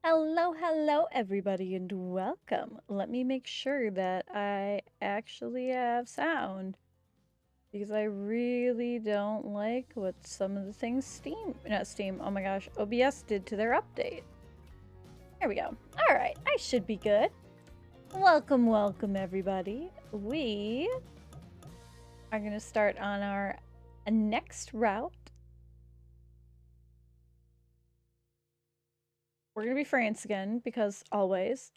Hello, everybody, and welcome. Let me make sure that I actually have sound because I really don't like what some of the things oh my gosh, OBS did to their update. There we go. All right, I should be good. Welcome, everybody. We are going to start on our next route. We're going to be France again because always.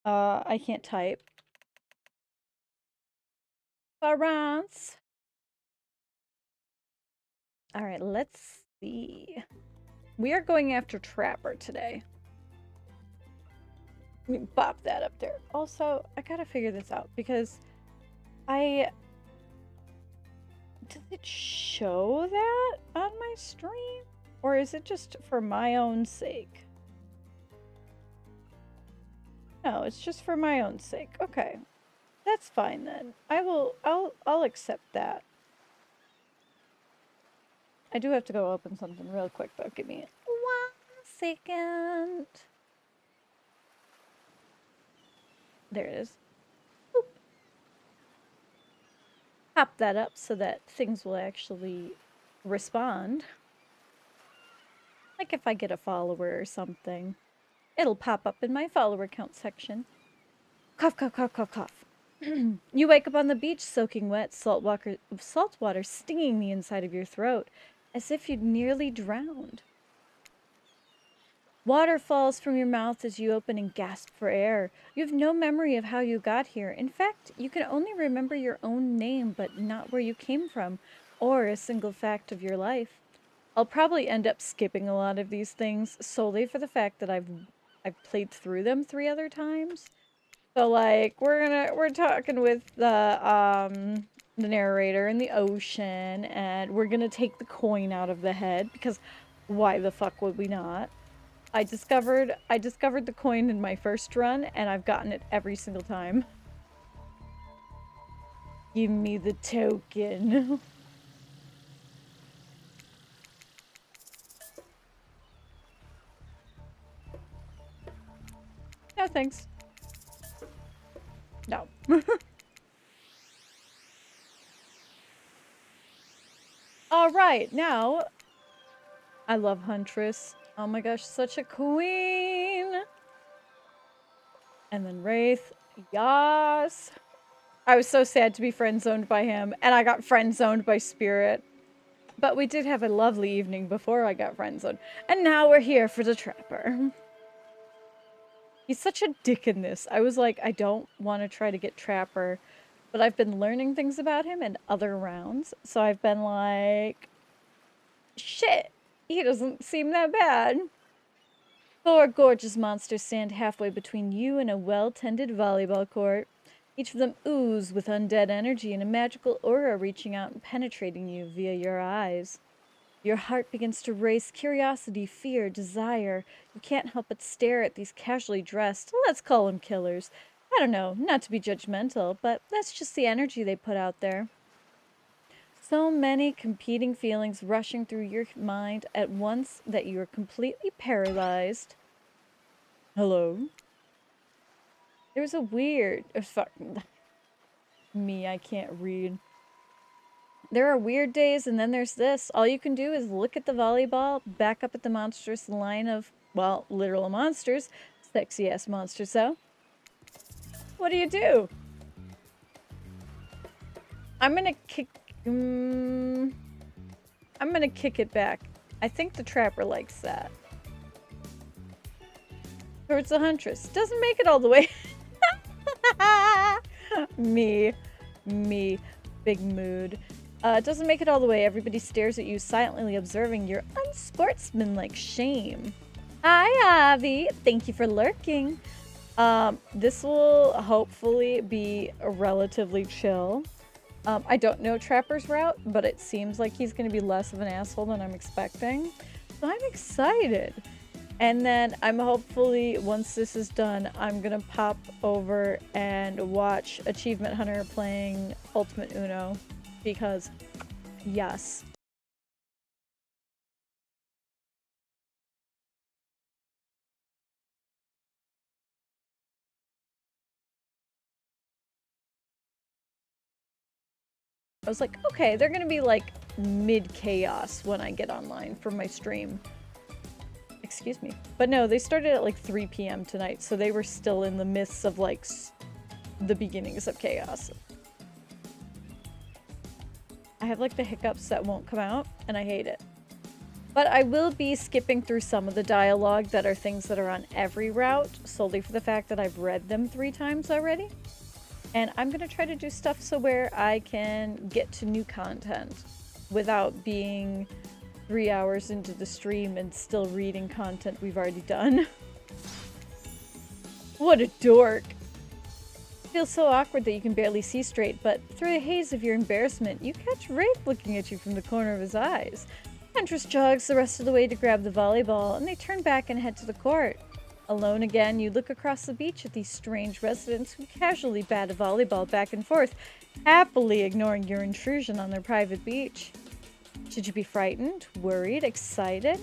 I can't type. France. All right, let's see. We are going after Trapper today. Let me pop that up there. Also, I gotta figure this out because does it show that on my stream? Or is it just for my own sake? No, it's just for my own sake. Okay. That's fine then. I'll accept that. I do have to go open something real quick though. Give me 1 second. There it is. Boop. Pop that up so that things will actually respond. Like if I get a follower or something, it'll pop up in my follower count section. Cough, cough, cough, cough, cough. You wake up on the beach soaking wet, salt water stinging the inside of your throat, as if you'd nearly drowned. Water falls from your mouth as you open and gasp for air. You have no memory of how you got here. In fact, you can only remember your own name, but not where you came from, or a single fact of your life. I'll probably end up skipping a lot of these things solely for the fact that I've played through them 3 other times. So like we're talking with the narrator in the ocean, and we're gonna take the coin out of the head because why the fuck would we not? I discovered the coin in my first run, and I've gotten it every single time. Give me the token. No thanks. No. All right, now I love Huntress. Oh my gosh, such a queen. And then Wraith. Yas. I was so sad to be friend-zoned by him, and I got friend-zoned by Spirit. But we did have a lovely evening before I got friend-zoned. And now we're here for the Trapper. He's such a dick in this. I was like, I don't want to try to get Trapper, but I've been learning things about him in other rounds. So I've been like, shit, he doesn't seem that bad. 4 gorgeous monsters stand halfway between you and a well-tended volleyball court. Each of them ooze with undead energy and a magical aura reaching out and penetrating you via your eyes. Your heart begins to race, curiosity, fear, desire. You can't help but stare at these casually dressed, let's call them killers. I don't know, not to be judgmental, but that's just the energy they put out there. So many competing feelings rushing through your mind at once that you are completely paralyzed. Hello? There's a weird... fuck. Me, I can't read. There are weird days, and then there's this. All you can do is look at the volleyball, back up at the monstrous line of, well, literal monsters. Sexy-ass monsters, so. What do you do? I'm gonna kick... I'm gonna kick it back. I think the Trapper likes that. Towards the Huntress. Doesn't make it all the way. Me. Big mood. Doesn't make it all the way. Everybody stares at you, silently observing your unsportsmanlike shame. Hi, Avi. Thank you for lurking. This will hopefully be relatively chill. I don't know Trapper's route, but it seems like he's going to be less of an asshole than I'm expecting. So I'm excited. And then I'm hopefully, once this is done, I'm going to pop over and watch Achievement Hunter playing Ultimate Uno. Because, yes. I was like, okay, they're gonna be like mid-chaos when I get online for my stream. Excuse me. But no, they started at like 3 p.m. tonight, so they were still in the midst of like the beginnings of chaos. I have like the hiccups that won't come out, and I hate it. But I will be skipping through some of the dialogue that are things that are on every route, solely for the fact that I've read them 3 times already. And I'm going to try to do stuff so where I can get to new content without being 3 hours into the stream and still reading content we've already done. What a dork. It feels so awkward that you can barely see straight, but through the haze of your embarrassment, you catch Rafe looking at you from the corner of his eyes. Huntress jogs the rest of the way to grab the volleyball, and they turn back and head to the court. Alone again, you look across the beach at these strange residents who casually bat a volleyball back and forth, happily ignoring your intrusion on their private beach. Should you be frightened, worried, excited?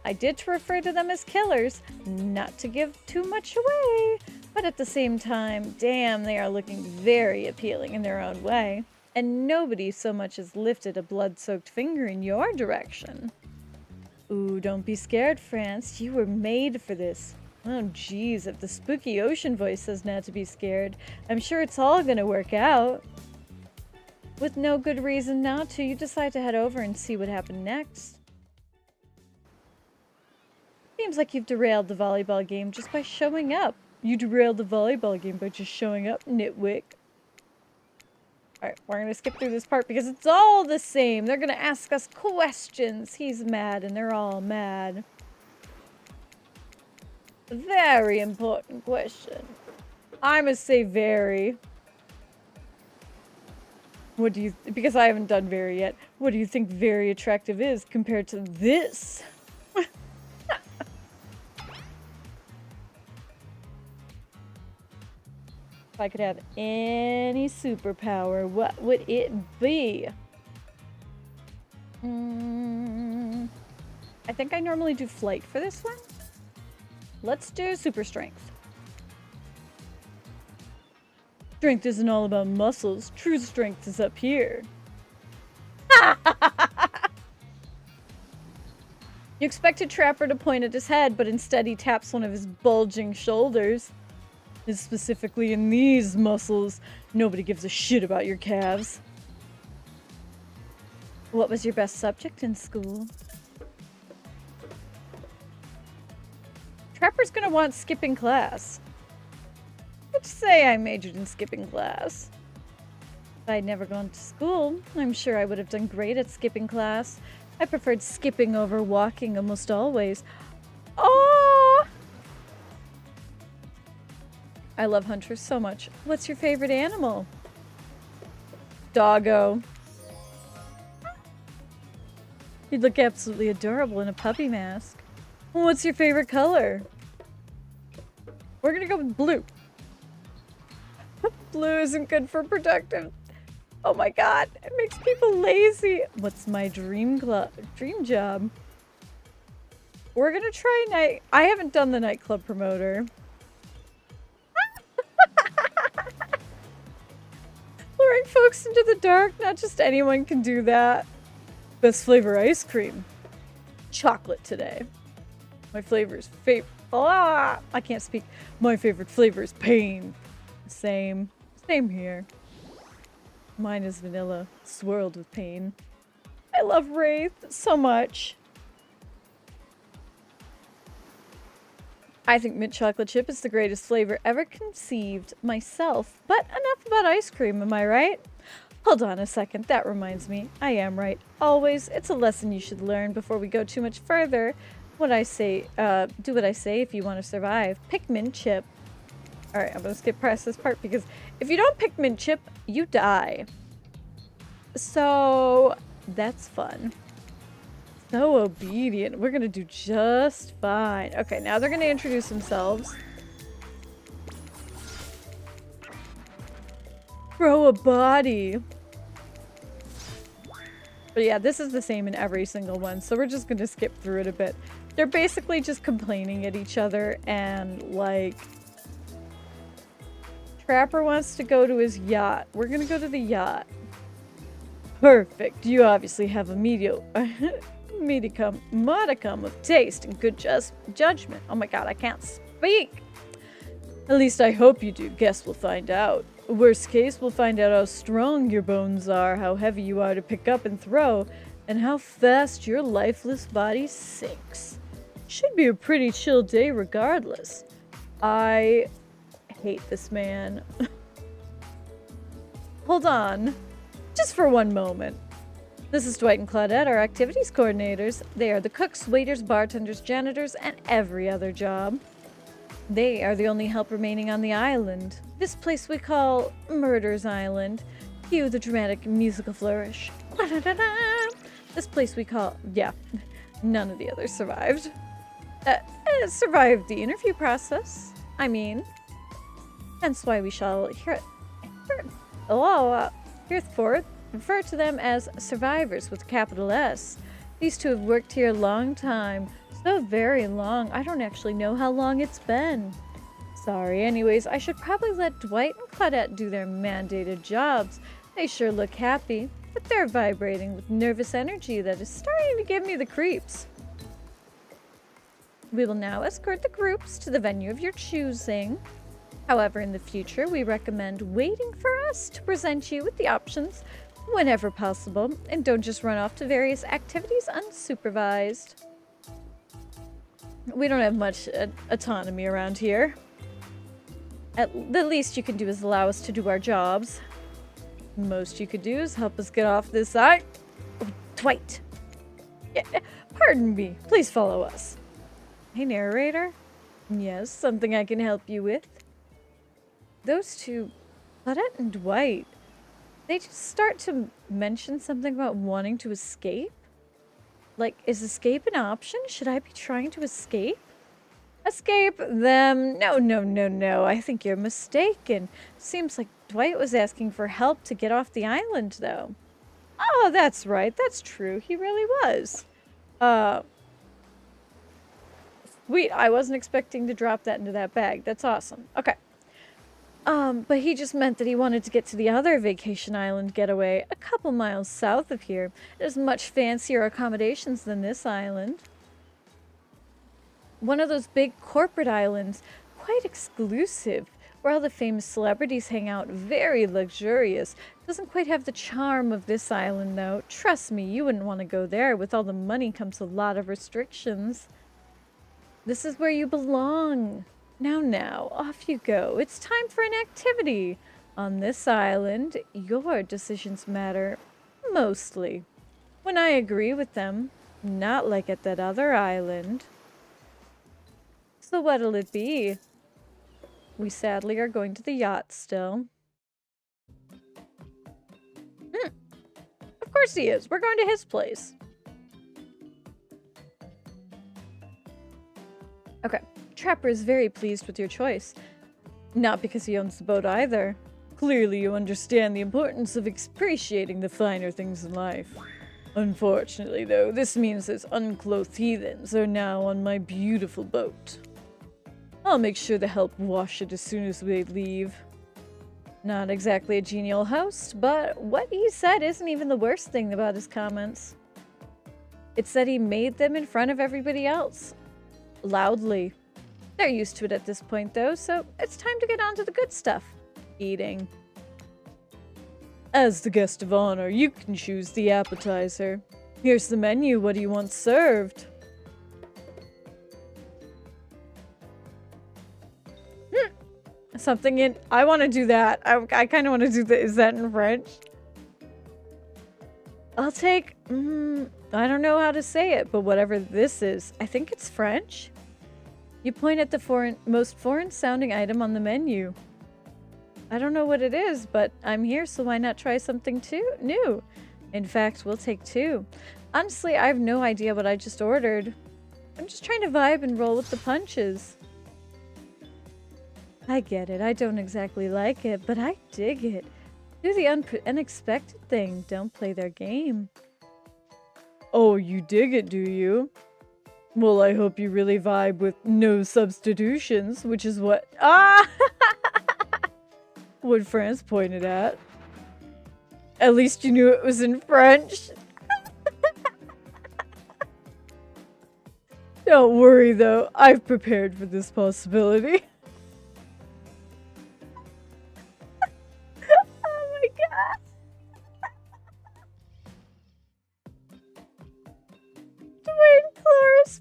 I did to refer to them as killers, not to give too much away, but at the same time, damn, they are looking very appealing in their own way. And nobody so much as lifted a blood-soaked finger in your direction. Ooh, don't be scared, France. You were made for this. Oh, geez, if the spooky ocean voice says not to be scared, I'm sure it's all gonna work out. With no good reason not to, you decide to head over and see what happened next. Seems like you've derailed the volleyball game just by showing up. You derailed the volleyball game by just showing up, nitwick. Alright, we're gonna skip through this part because it's all the same. They're gonna ask us questions. He's mad and they're all mad. Very important question. I must say very. What do you... because I haven't done very yet. What do you think very attractive is compared to this? If I could have any superpower, what would it be? I think I normally do flight for this one. Let's do super strength. Strength isn't all about muscles. True strength is up here. You expected Trapper to point at his head, but instead he taps one of his bulging shoulders. Is specifically in these muscles. Nobody gives a shit about your calves. What was your best subject in school? Trapper's gonna want skipping class. Let's say I majored in skipping class. If I'd never gone to school, I'm sure I would have done great at skipping class. I preferred skipping over walking almost always. Oh! I love Huntress so much. What's your favorite animal? Doggo. You'd look absolutely adorable in a puppy mask. What's your favorite color? We're gonna go with blue. Blue isn't good for productive. Oh my god, it makes people lazy. What's my dream job? We're gonna try night. I haven't done the nightclub promoter. Luring folks into the dark, not just anyone can do that. Best flavor ice cream. Chocolate today. My flavor is I can't speak. My favorite flavor is pain. Same here. Mine is vanilla, swirled with pain. I love Wraith so much. I think mint chocolate chip is the greatest flavor ever conceived myself. But enough about ice cream, am I right? Hold on a second, that reminds me. I am right. Always, it's a lesson you should learn before we go too much further. What I say, do what I say if you want to survive. Pick mint chip. Alright, I'm gonna skip past this part because if you don't pick mint chip, you die. So, that's fun. So obedient. We're gonna do just fine. Okay, now they're gonna introduce themselves. Throw a body. But yeah, this is the same in every single one, so we're just gonna skip through it a bit. They're basically just complaining at each other and like... Trapper wants to go to his yacht. We're gonna go to the yacht. Perfect. You obviously have a modicum of taste and good judgment. Oh my god, I can't speak. At least I hope you do. Guess we'll find out. Worst case, we'll find out how strong your bones are, how heavy you are to pick up and throw, and how fast your lifeless body sinks. Should be a pretty chill day regardless. I hate this man. Hold on. Just for one moment. This is Dwight and Claudette, our activities coordinators. They are the cooks, waiters, bartenders, janitors, and every other job. They are the only help remaining on the island. This place we call Murder's Island. Cue the dramatic musical flourish. This place we call... Yeah, none of the others survived. Survived the interview process. I mean, hence why we shall hereforth refer to them as survivors with a capital S. These two have worked here a long time. So very long. I don't actually know how long it's been. Sorry. Anyways, I should probably let Dwight and Claudette do their mandated jobs. They sure look happy, but they're vibrating with nervous energy that is starting to give me the creeps. We will now escort the groups to the venue of your choosing. However, in the future, we recommend waiting for us to present you with the options whenever possible, and don't just run off to various activities unsupervised. We don't have much autonomy around here. The least you can do is allow us to do our jobs. Most you could do is help us get off this side. Oh, Dwight! Yeah, pardon me. Please follow us. Hey, narrator? Yes, something I can help you with? Those two, Claudette and Dwight, they just start to mention something about wanting to escape? Like, is escape an option? Should I be trying to escape? Escape them? No. I think you're mistaken. Seems like Dwight was asking for help to get off the island, though. Oh, that's right. That's true. He really was. Sweet. I wasn't expecting to drop that into that bag. That's awesome. Okay. But he just meant that he wanted to get to the other vacation island getaway a couple miles south of here. There's much fancier accommodations than this island. One of those big corporate islands, quite exclusive, where all the famous celebrities hang out, very luxurious. Doesn't quite have the charm of this island, though. Trust me, you wouldn't want to go there. With all the money comes a lot of restrictions. This is where you belong. Now, off you go. It's time for an activity. On this island, your decisions matter mostly. When I agree with them, not like at that other island. So what'll it be? We sadly are going to the yacht still. Of course he is. We're going to his place. Okay. Trapper is very pleased with your choice. Not because he owns the boat either. Clearly you understand the importance of appreciating the finer things in life. Unfortunately, though, this means those unclothed heathens are now on my beautiful boat. I'll make sure to help wash it as soon as we leave. Not exactly a genial host, but what he said isn't even the worst thing about his comments. It's that he made them in front of everybody else. Loudly. They're used to it at this point, though, so it's time to get on to the good stuff. Eating. As the guest of honor, you can choose the appetizer. Here's the menu. What do you want served? Something in... I want to do that. I kind of want to do that. Is that in French? I'll take... I don't know how to say it, but whatever this is. I think it's French. You point at the most foreign-sounding item on the menu. I don't know what it is, but I'm here, so why not try something new? In fact, we'll take two. Honestly, I have no idea what I just ordered. I'm just trying to vibe and roll with the punches. I get it. I don't exactly like it, but I dig it. Do the unexpected thing. Don't play their game. Oh, you dig it, do you? Well, I hope you really vibe with no substitutions, which is what... what France pointed at. At least you knew it was in French. Don't worry though, I've prepared for this possibility. Oh my god. Dwayne Cloris,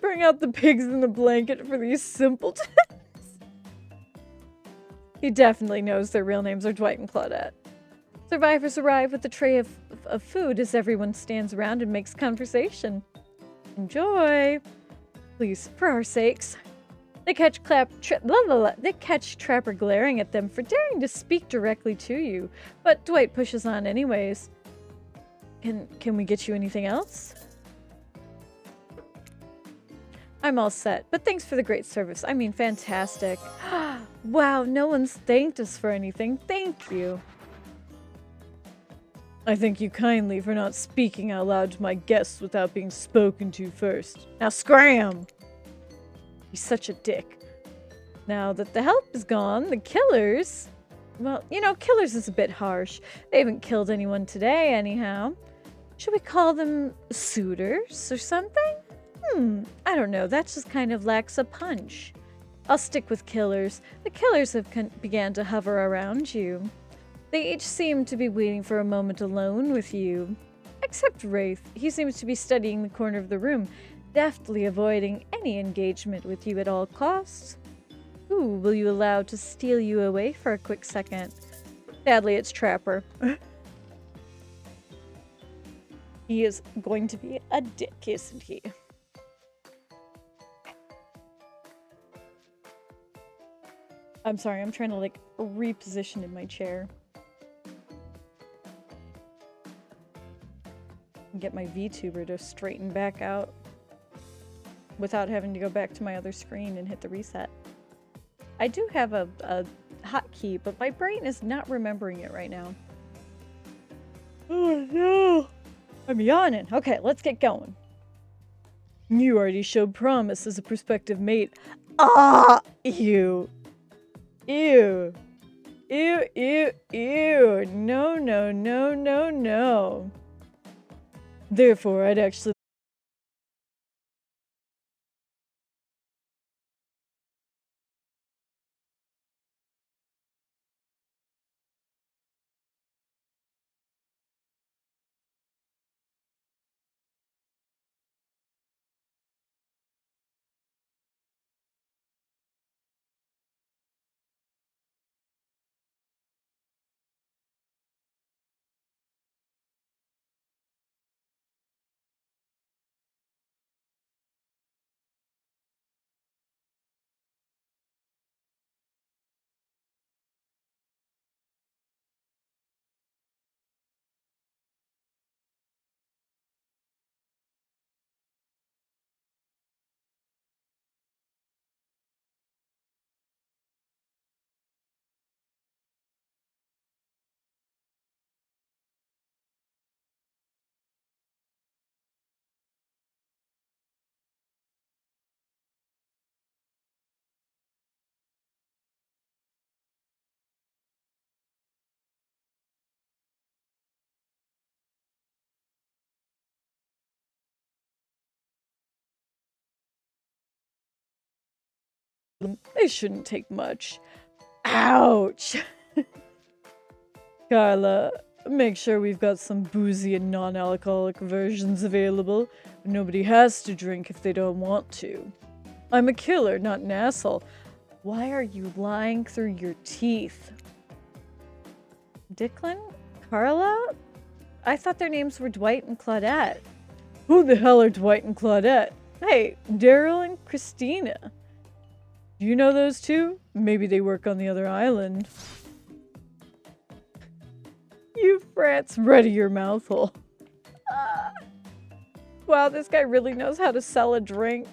bring out the pigs in the blanket for these simpletons. He definitely knows their real names are Dwight and Claudette. Survivors arrive with a tray of food as everyone stands around and makes conversation. Enjoy! Please, for our sakes. They catch Trapper glaring at them for daring to speak directly to you, but Dwight pushes on anyways. Can we get you anything else? I'm all set, but thanks for the great service. I mean, fantastic. Wow, no one's thanked us for anything. Thank you. I thank you kindly for not speaking out loud to my guests without being spoken to first. Now scram! He's such a dick. Now that the help is gone, the killers... Well, you know, killers is a bit harsh. They haven't killed anyone today, anyhow. Should we call them suitors or something? I don't know. That just kind of lacks a punch. I'll stick with killers. The killers have began to hover around you. They each seem to be waiting for a moment alone with you. Except Wraith. He seems to be studying the corner of the room, deftly avoiding any engagement with you at all costs. Who will you allow to steal you away for a quick second? Sadly, it's Trapper. He is going to be a dick, isn't he? I'm sorry, I'm trying to, like, reposition in my chair. And get my VTuber to straighten back out without having to go back to my other screen and hit the reset. I do have a hotkey, but my brain is not remembering it right now. Oh no! I'm yawning. Okay, let's get going. You already showed promise as a prospective mate. Ah! Ew. Ew. Ew, ew, ew. No, no, no, no, no. Therefore, I'd actually... They shouldn't take much. Ouch! Carla, make sure we've got some boozy and non-alcoholic versions available. Nobody has to drink if they don't want to. I'm a killer, not an asshole. Why are you lying through your teeth? Declan? Carla? I thought their names were Dwight and Claudette. Who the hell are Dwight and Claudette? Hey, Daryl and Christina. Do you know those two? Maybe they work on the other island. You frats, ready your mouth hole. Wow, this guy really knows how to sell a drink.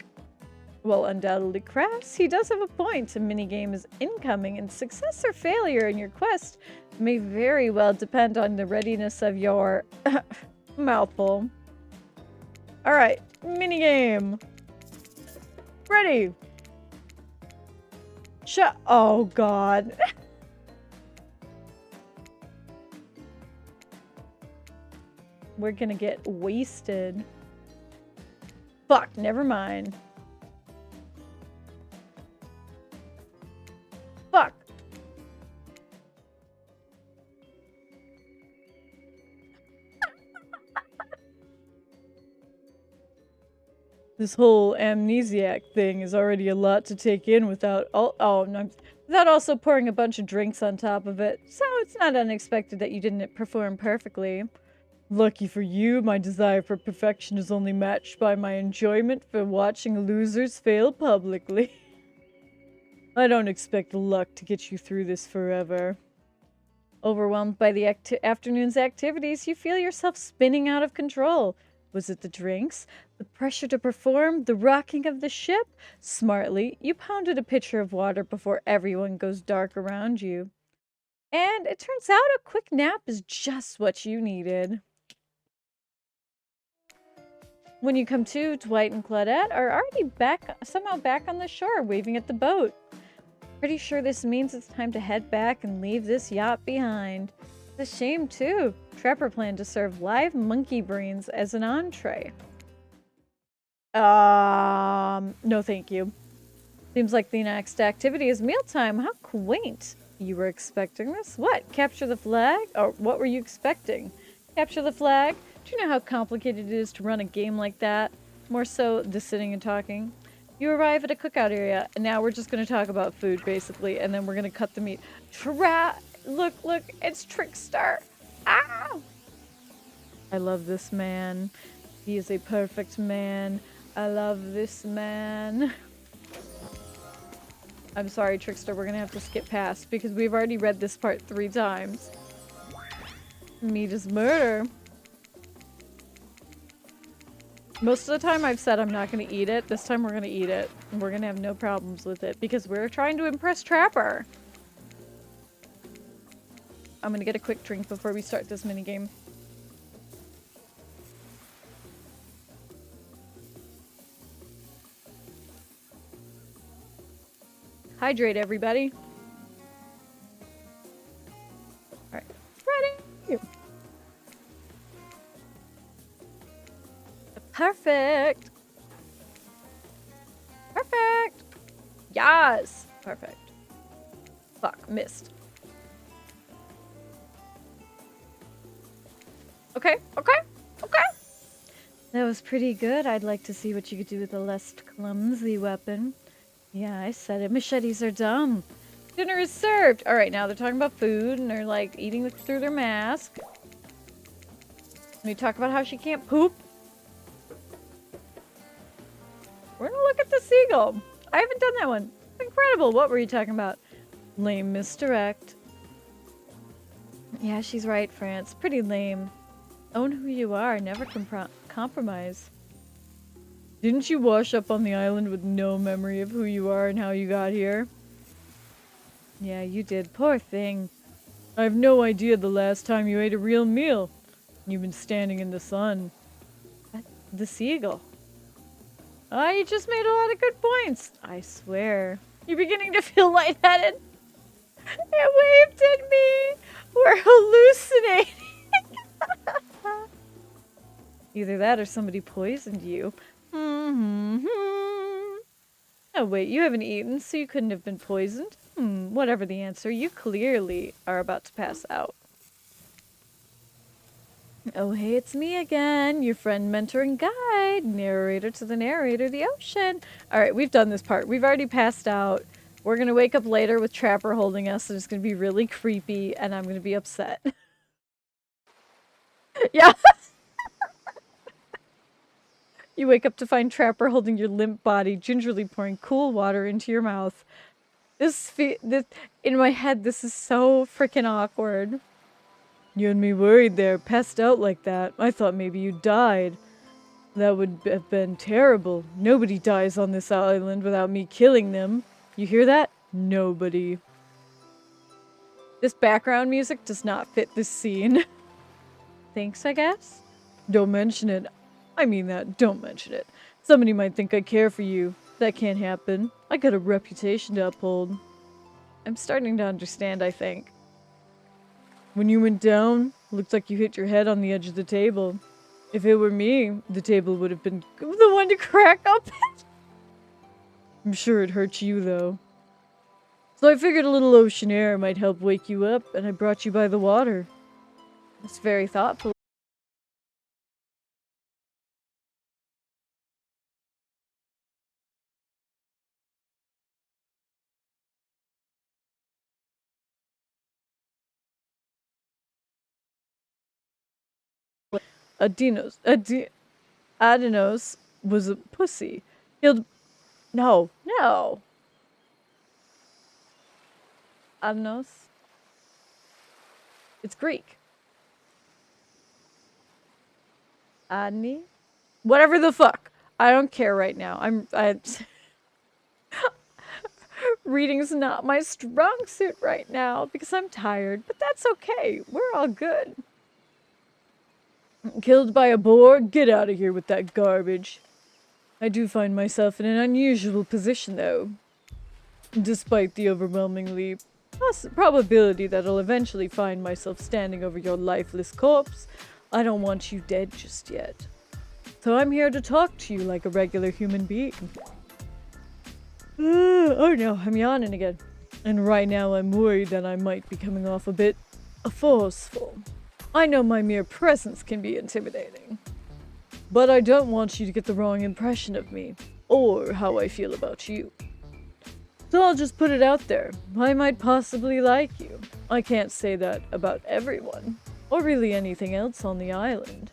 Well, undoubtedly crass, he does have a point. A minigame is incoming, and success or failure in your quest may very well depend on the readiness of your mouthful. Alright, minigame. Ready. Oh god. We're gonna get wasted. Fuck, never mind. Fuck. This whole amnesiac thing is already a lot to take in without without also pouring a bunch of drinks on top of it. So it's not unexpected that you didn't perform perfectly. Lucky for you, my desire for perfection is only matched by my enjoyment for watching losers fail publicly. I don't expect luck to get you through this forever. Overwhelmed by the afternoon's activities, you feel yourself spinning out of control. Was it the drinks? The pressure to perform? The rocking of the ship? Smartly, you pounded a pitcher of water before everyone goes dark around you. And it turns out a quick nap is just what you needed. When you come to, Dwight and Claudette are already somehow back on the shore, waving at the boat. Pretty sure this means it's time to head back and leave this yacht behind. It's a shame, too. Trapper planned to serve live monkey brains as an entree. No thank you. Seems like the next activity is mealtime. How quaint. You were expecting this? What? Capture the flag? Or what were you expecting? Capture the flag? Do you know how complicated it is to run a game like that? More so, the sitting and talking. You arrive at a cookout area, and now we're just going to talk about food, basically, and then we're going to cut the meat. Look, it's Trickster! Ah! I love this man. He is a perfect man. I love this man. I'm sorry, Trickster, we're going to have to skip past, because we've already read this part 3 times. Meat is murder. Most of the time I've said I'm not going to eat it. This time we're going to eat it. And we're going to have no problems with it because we're trying to impress Trapper. I'm going to get a quick drink before we start this minigame. Hydrate, everybody. Alright. Ready? Perfect. Perfect. Yes. Perfect. Fuck, missed. Okay. That was pretty good. I'd like to see what you could do with a less clumsy weapon. Yeah, I said it. Machetes are dumb. Dinner is served. All right, now they're talking about food and they're like eating through their mask. We talk about how she can't poop. We're gonna look at the seagull. I haven't done that one. Incredible. What were you talking about? Lame misdirect. Yeah, she's right, France. Pretty lame. Own who you are. Never compromise. Didn't you wash up on the island with no memory of who you are and how you got here? Yeah, you did. Poor thing. I have no idea the last time you ate a real meal. You've been standing in the sun. What? The seagull. Ah, you just made a lot of good points. I swear. You're beginning to feel lightheaded. It waved at me. We're hallucinating. Either that or somebody poisoned you. Oh wait, you haven't eaten, so you couldn't have been poisoned? Whatever the answer, you clearly are about to pass out. Oh hey, it's me again, your friend, mentor, and guide. Narrator to the narrator, the ocean. Alright, we've done this part. We've already passed out. We're gonna wake up later with Trapper holding us, and it's gonna be really creepy, and I'm gonna be upset. Yeah. You wake up to find Trapper holding your limp body, gingerly pouring cool water into your mouth. This in my head, this is so freaking awkward. You had me worried there, passed out like that. I thought maybe you died. That would have been terrible. Nobody dies on this island without me killing them. You hear that? Nobody. This background music does not fit this scene. Thanks, I guess? Don't mention it. I mean that. Don't mention it. Somebody might think I care for you. That can't happen. I got a reputation to uphold. I'm starting to understand, I think. When you went down, looked like you hit your head on the edge of the table. If it were me, the table would have been the one to crack open. I'm sure it hurts you, though. So I figured a little ocean air might help wake you up, and I brought you by the water. That's very thoughtful. Adenos was a pussy. No. Adenos. It's Greek. Adney? Whatever the fuck. I don't care right now. Reading's not my strong suit right now because I'm tired, but that's okay. We're all good. Killed by a boar? Get out of here with that garbage. I do find myself in an unusual position, though. Despite the overwhelmingly probability that I'll eventually find myself standing over your lifeless corpse, I don't want you dead just yet. So I'm here to talk to you like a regular human being. Oh no, I'm yawning again. And right now I'm worried that I might be coming off a bit forceful. I know my mere presence can be intimidating. But I don't want you to get the wrong impression of me, or how I feel about you. So I'll just put it out there. I might possibly like you. I can't say that about everyone, or really anything else on the island.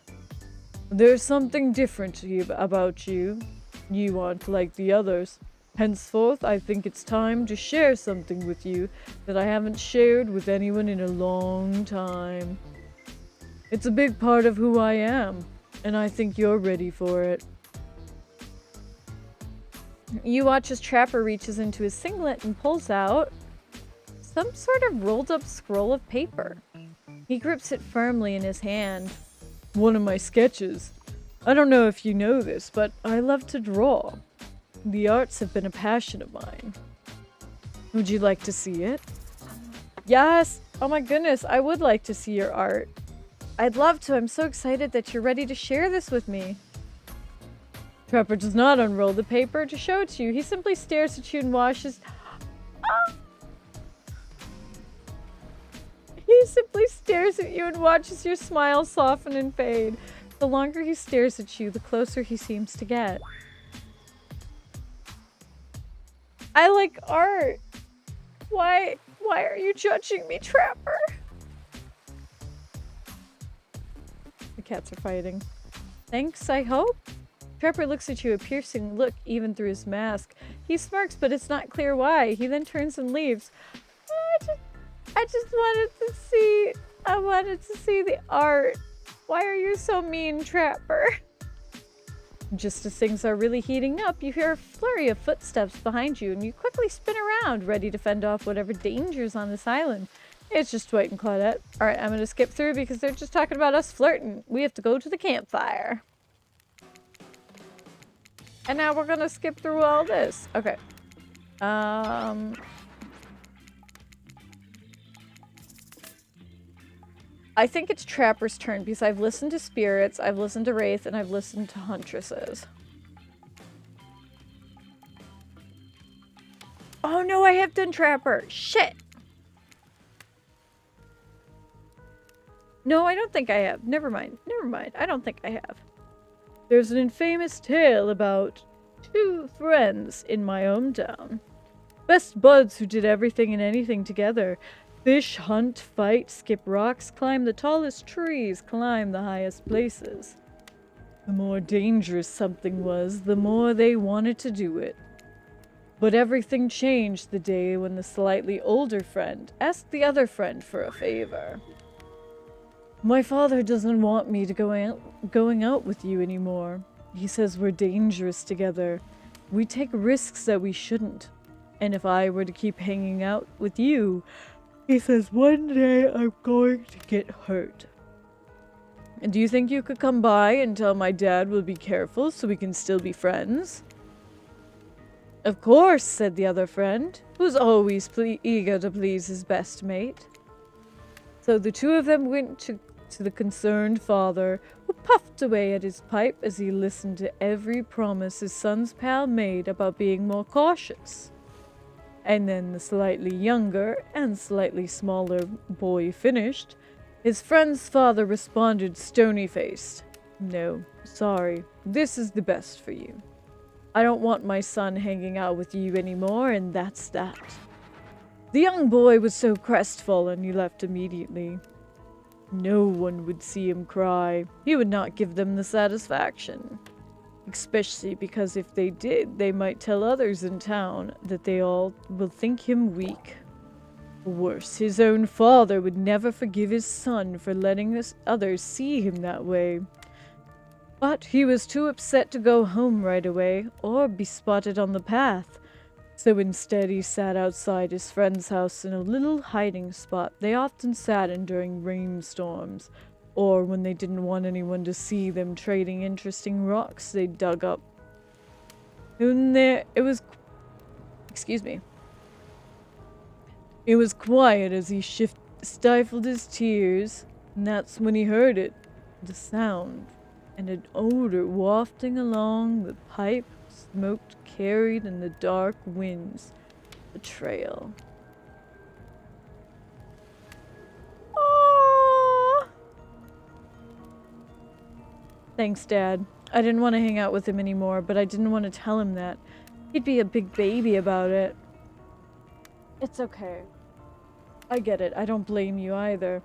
There's something different about you. You aren't like the others. Henceforth, I think it's time to share something with you that I haven't shared with anyone in a long time. It's a big part of who I am, and I think you're ready for it. You watch as Trapper reaches into his singlet and pulls out some sort of rolled up scroll of paper. He grips it firmly in his hand. One of my sketches. I don't know if you know this, but I love to draw. The arts have been a passion of mine. Would you like to see it? Yes! Oh my goodness, I would like to see your art. I'd love to. I'm so excited that you're ready to share this with me. Trapper does not unroll the paper to show it to you. He simply stares at you and washes... Ah! He simply stares at you and watches your smile soften and fade. The longer he stares at you, the closer he seems to get. I like art. Why are you judging me, Trapper? The cats are fighting. Thanks, I hope? Trapper looks at you, a piercing look even through his mask. He smirks, but it's not clear why. He then turns and leaves. I just wanted to see the art. Why are you so mean, Trapper? Just as things are really heating up, you hear a flurry of footsteps behind you, and you quickly spin around, ready to fend off whatever danger's on this island. It's just Dwight and Claudette. Alright, I'm gonna skip through because they're just talking about us flirting. We have to go to the campfire. And now we're gonna skip through all this. Okay. I think it's Trapper's turn because I've listened to spirits, I've listened to wraith, and I've listened to huntresses. Oh no, I have done Trapper. Shit. No, I don't think I have. Never mind. I don't think I have. There's an infamous tale about two friends in my hometown. Best buds who did everything and anything together. Fish, hunt, fight, skip rocks, climb the tallest trees, climb the highest places. The more dangerous something was, the more they wanted to do it. But everything changed the day when the slightly older friend asked the other friend for a favor. My father doesn't want me to going out with you anymore. He says we're dangerous together. We take risks that we shouldn't. And if I were to keep hanging out with you, he says one day I'm going to get hurt. And do you think you could come by and tell my dad we'll be careful so we can still be friends? Of course, said the other friend, who's always eager to please his best mate. So the two of them went to to the concerned father, who puffed away at his pipe as he listened to every promise his son's pal made about being more cautious. And then the slightly younger and slightly smaller boy finished. His friend's father responded stony-faced. "No, sorry, this is the best for you. I don't want my son hanging out with you anymore, and that's that." The young boy was so crestfallen he left immediately. No one would see him cry. He would not give them the satisfaction. Especially because if they did, they might tell others in town that they all will think him weak. Worse, his own father would never forgive his son for letting others see him that way. But he was too upset to go home right away, or be spotted on the path. So instead he sat outside his friend's house in a little hiding spot they often sat in during rainstorms, or when they didn't want anyone to see them trading interesting rocks they dug up. And there, it was quiet as he stifled his tears, and that's when he heard it, the sound, and an odor wafting along the pipe, smoked carried in the dark winds, the trail. Aww. Thanks, Dad. I didn't want to hang out with him anymore, but I didn't want to tell him that. He'd be a big baby about it. It's okay. I get it. I don't blame you either.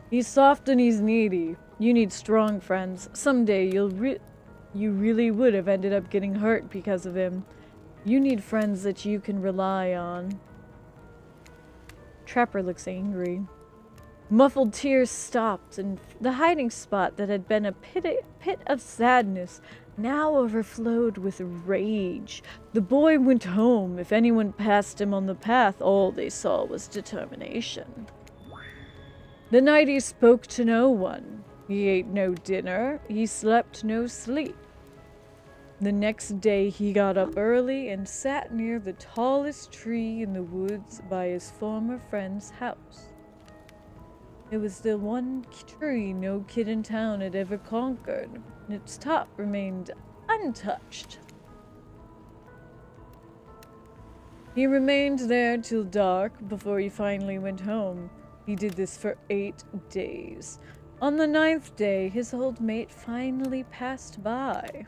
He's soft and he's needy. You need strong friends. Someday you really would have ended up getting hurt because of him. You need friends that you can rely on. Trapper looks angry. Muffled tears stopped, and the hiding spot that had been a pit of sadness now overflowed with rage. The boy went home. If anyone passed him on the path, all they saw was determination. The night he spoke to no one. He ate no dinner. He slept no sleep. The next day he got up early and sat near the tallest tree in the woods by his former friend's house. It was the one tree no kid in town had ever conquered, and its top remained untouched. He remained there till dark before he finally went home. He did this for 8 days. On the 9th day, his old mate finally passed by.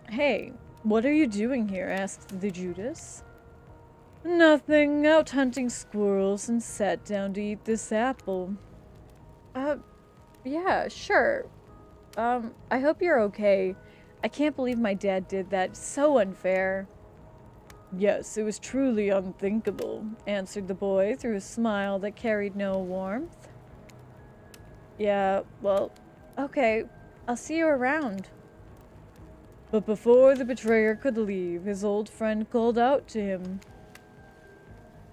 "Hey, what are you doing here?" asked the Judas. "Nothing, out hunting squirrels and sat down to eat this apple." Yeah, sure. I hope you're okay. I can't believe my dad did that. So unfair." "Yes, it was truly unthinkable," answered the boy through a smile that carried no warmth. "Yeah, well, okay. I'll see you around." But before the betrayer could leave, his old friend called out to him.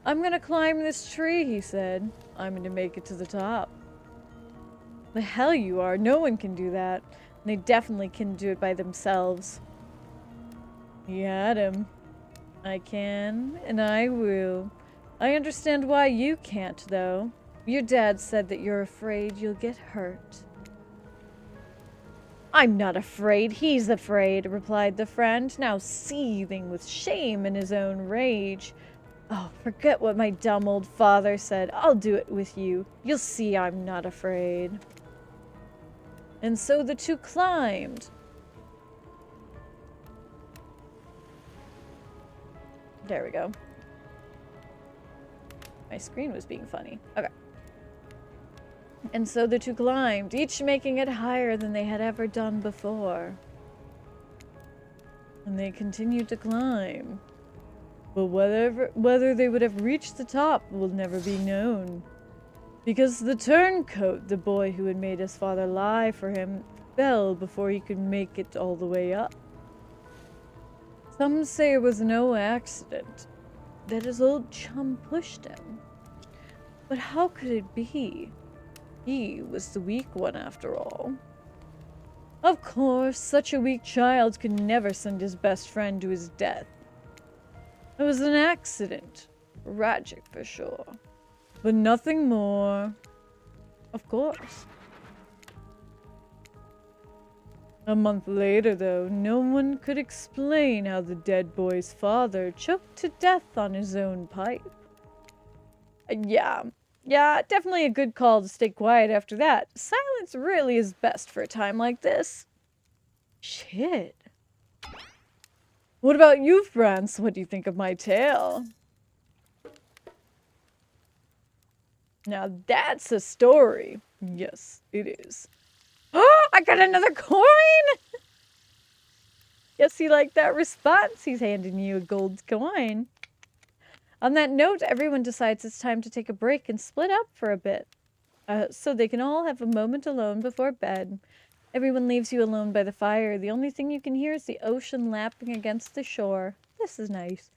"I'm gonna climb this tree," he said. "I'm gonna make it to the top." "The hell you are. No one can do that. And they definitely can do it by themselves." He had him. "I can, and I will. I understand why you can't, though. Your dad said that you're afraid you'll get hurt." "I'm not afraid. He's afraid," replied the friend, now seething with shame in his own rage. "Oh, forget what my dumb old father said. I'll do it with you. You'll see I'm not afraid." And so the two climbed. There we go. My screen was being funny. Okay. And so the two climbed, each making it higher than they had ever done before. And they continued to climb. But whether they would have reached the top will never be known. Because the turncoat, the boy who had made his father lie for him, fell before he could make it all the way up. Some say it was no accident, that his old chum pushed him. But how could it be? He was the weak one after all. Of course, such a weak child could never send his best friend to his death. It was an accident. Tragic for sure. But nothing more. Of course. A month later, though, no one could explain how the dead boy's father choked to death on his own pipe. Yeah, definitely a good call to stay quiet after that. Silence really is best for a time like this. Shit. What about you, France? What do you think of my tale? Now that's a story. Yes, it is. Oh, I got another coin! Yes, he liked that response. He's handing you a gold coin. On that note, everyone decides it's time to take a break and split up for a bit. So they can all have a moment alone before bed. Everyone leaves you alone by the fire. The only thing you can hear is the ocean lapping against the shore. This is nice.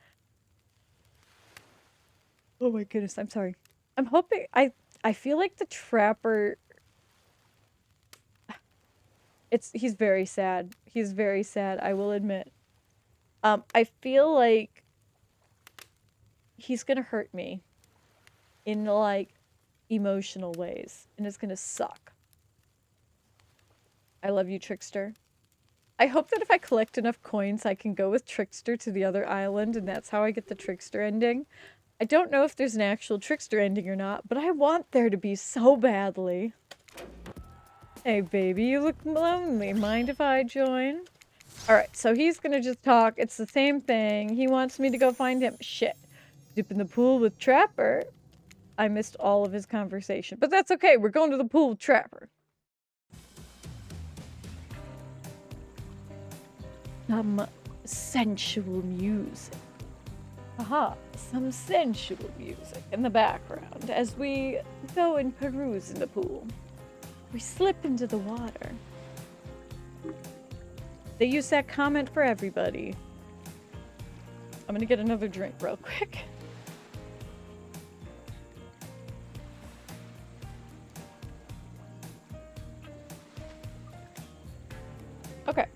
Oh my goodness, I'm sorry. I'm hoping... I feel like the trapper... He's very sad. He's very sad, I will admit. I feel like he's gonna hurt me in, like, emotional ways, and it's gonna suck. I love you, Trickster. I hope that if I collect enough coins, I can go with Trickster to the other island, and that's how I get the Trickster ending. I don't know if there's an actual Trickster ending or not, but I want there to be so badly. Hey, baby, you look lonely. Mind if I join? Alright, so he's gonna just talk. It's the same thing. He wants me to go find him. Shit. Dip in the pool with Trapper. I missed all of his conversation. But that's okay. We're going to the pool with Trapper. Some sensual music. Aha, some sensual music in the background as we go and peruse in the pool. We slip into the water. They use that comment for everybody. I'm gonna get another drink real quick. Okay.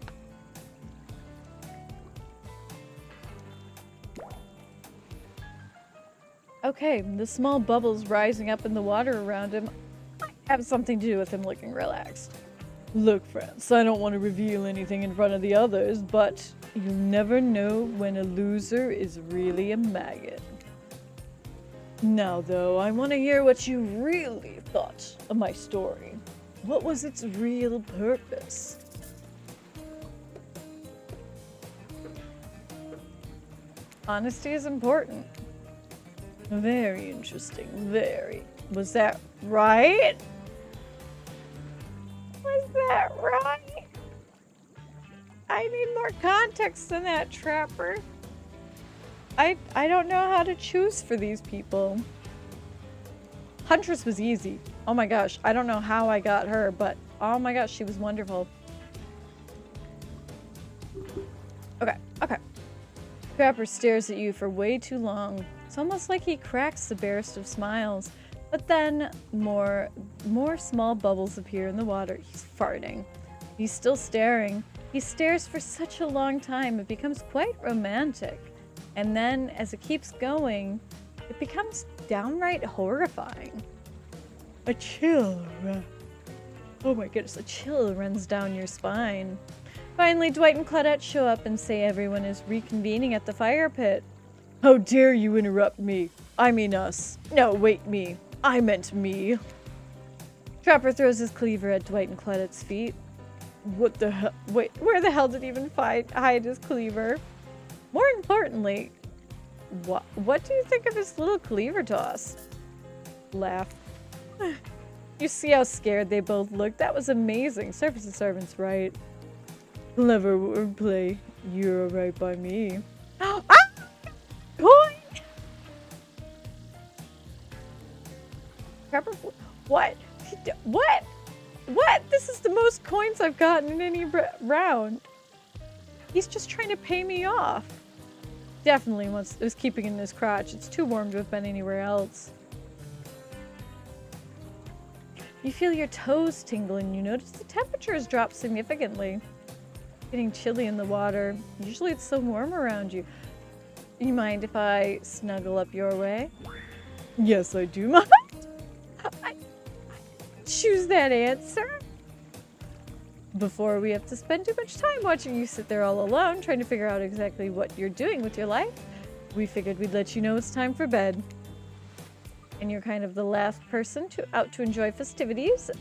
Okay, the small bubbles rising up in the water around him might have something to do with him looking relaxed. Look, friends, I don't want to reveal anything in front of the others, but you never know when a loser is really a maggot. Now, though, I want to hear what you really thought of my story. What was its real purpose? Honesty is important. Very interesting, very. Was that right? Was that right? I need more context than that, Trapper. I don't know how to choose for these people. Huntress was easy. Oh my gosh, I don't know how I got her, but oh my gosh, she was wonderful. Okay, okay. Trapper stares at you for way too long. It's almost like he cracks the barest of smiles. But then more small bubbles appear in the water. He's farting. He's still staring. He stares for such a long time, it becomes quite romantic. And then, as it keeps going, it becomes downright horrifying. A chill. Oh my goodness, a chill runs down your spine. Finally, Dwight and Claudette show up and say everyone is reconvening at the fire pit. How dare you interrupt me? I mean us. No, wait, me. I meant me. Trapper throws his cleaver at Dwight and Claudette's feet. What the hell? Wait, where the hell did he even hide his cleaver? More importantly, what do you think of his little cleaver toss? Laugh. You see how scared they both looked? That was amazing. Service of servants, right? Clever wordplay. You're alright by me. Ah! Coin! Trapper, what? What? What? This is the most coins I've gotten in any round. He's just trying to pay me off. Definitely was keeping it in his crotch. It's too warm to have been anywhere else. You feel your toes tingle and you notice the temperature has dropped significantly. Getting chilly in the water. Usually it's so warm around you. You mind if I snuggle up your way? Yes, I do mind. choose that answer. Before we have to spend too much time watching you sit there all alone trying to figure out exactly what you're doing with your life, we figured we'd let you know it's time for bed. And you're kind of the last person out to enjoy facilities.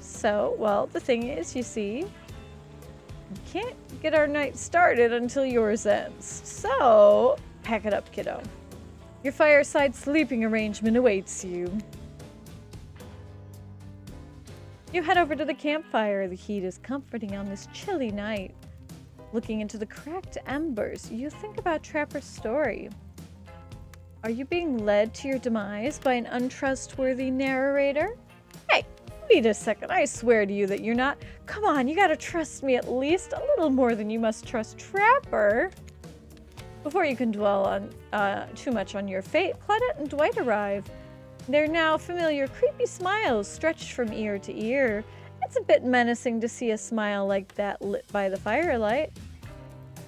So, well, the thing is, you see, we can't get our night started until yours ends. So, pack it up, kiddo. Your fireside sleeping arrangement awaits you. You head over to the campfire. The heat is comforting on this chilly night. Looking into the cracked embers, you think about Trapper's story. Are you being led to your demise by an untrustworthy narrator? Hey, wait a second. I swear to you that you're not. Come on, you gotta trust me at least a little more than you must trust Trapper. Before you can dwell on too much on your fate, Claudette and Dwight arrive. Their now familiar creepy smiles stretched from ear to ear. It's a bit menacing to see a smile like that lit by the firelight.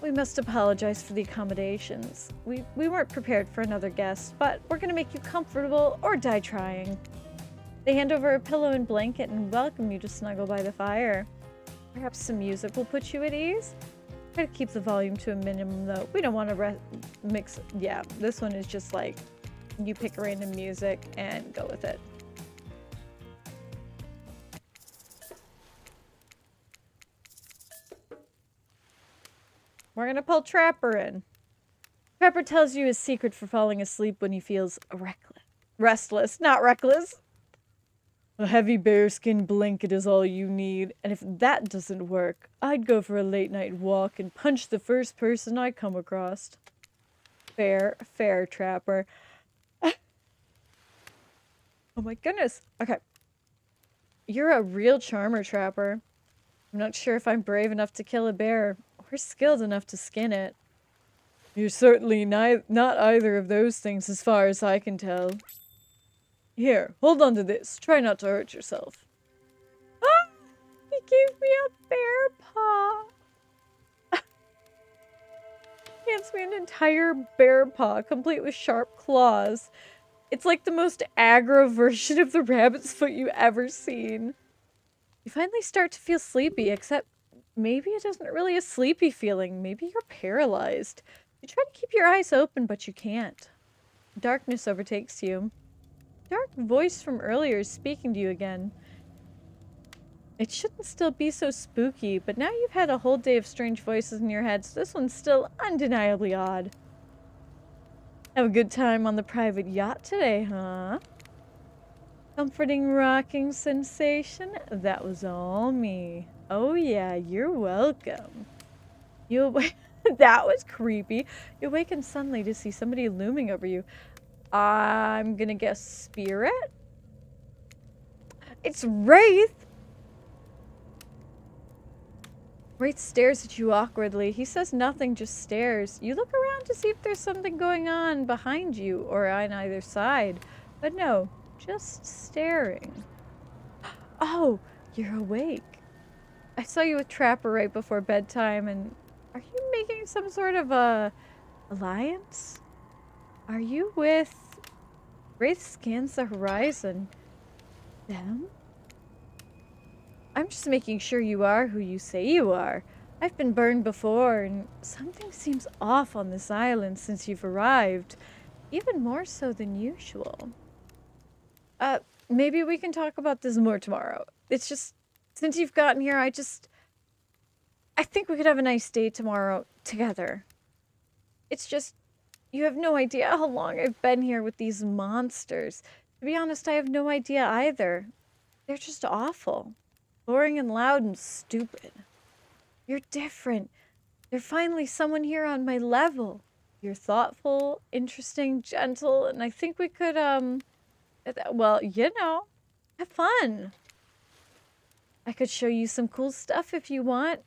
We must apologize for the accommodations. We weren't prepared for another guest, but we're gonna make you comfortable or die trying. They hand over a pillow and blanket and welcome you to snuggle by the fire. Perhaps some music will put you at ease? Try to keep the volume to a minimum though. We don't want to mix. Yeah, this one is just like, you pick random music and go with it. We're gonna pull Trapper in. Trapper tells you his secret for falling asleep when he feels restless, not reckless. A heavy bearskin blanket is all you need, and if that doesn't work, I'd go for a late-night walk and punch the first person I come across. Fair, Trapper. Oh my goodness. Okay. You're a real charmer, Trapper. I'm not sure if I'm brave enough to kill a bear, or skilled enough to skin it. You're certainly not either of those things as far as I can tell. Here, hold on to this. Try not to hurt yourself. Ah! He gave me a bear paw. He hands me an entire bear paw, complete with sharp claws. It's like the most aggro version of the rabbit's foot you've ever seen. You finally start to feel sleepy, except maybe it isn't really a sleepy feeling. Maybe you're paralyzed. You try to keep your eyes open, but you can't. Darkness overtakes you. Dark voice from earlier is speaking to you again. It shouldn't still be so spooky, but now you've had a whole day of strange voices in your head, so this one's still undeniably odd. Have a good time on the private yacht today, huh? Comforting rocking sensation? That was all me. Oh yeah, you're welcome. That was creepy. You awaken suddenly to see somebody looming over you. I'm gonna guess spirit? It's Wraith! Wraith stares at you awkwardly. He says nothing, just stares. You look around to see if there's something going on behind you or on either side. But no, just staring. Oh, you're awake. I saw you with Trapper right before bedtime, and are you making some sort of a alliance? Are you with... Wraith scans the horizon. Them? I'm just making sure you are who you say you are. I've been burned before, and something seems off on this island since you've arrived. Even more so than usual. Maybe we can talk about this more tomorrow. It's just, since you've gotten here, I think we could have a nice day tomorrow together. It's just, you have no idea how long I've been here with these monsters. To be honest, I have no idea either. They're just awful. Boring and loud and stupid. You're different. There's finally someone here on my level. You're thoughtful, interesting, gentle, and I think we could, well, you know, have fun. I could show you some cool stuff if you want.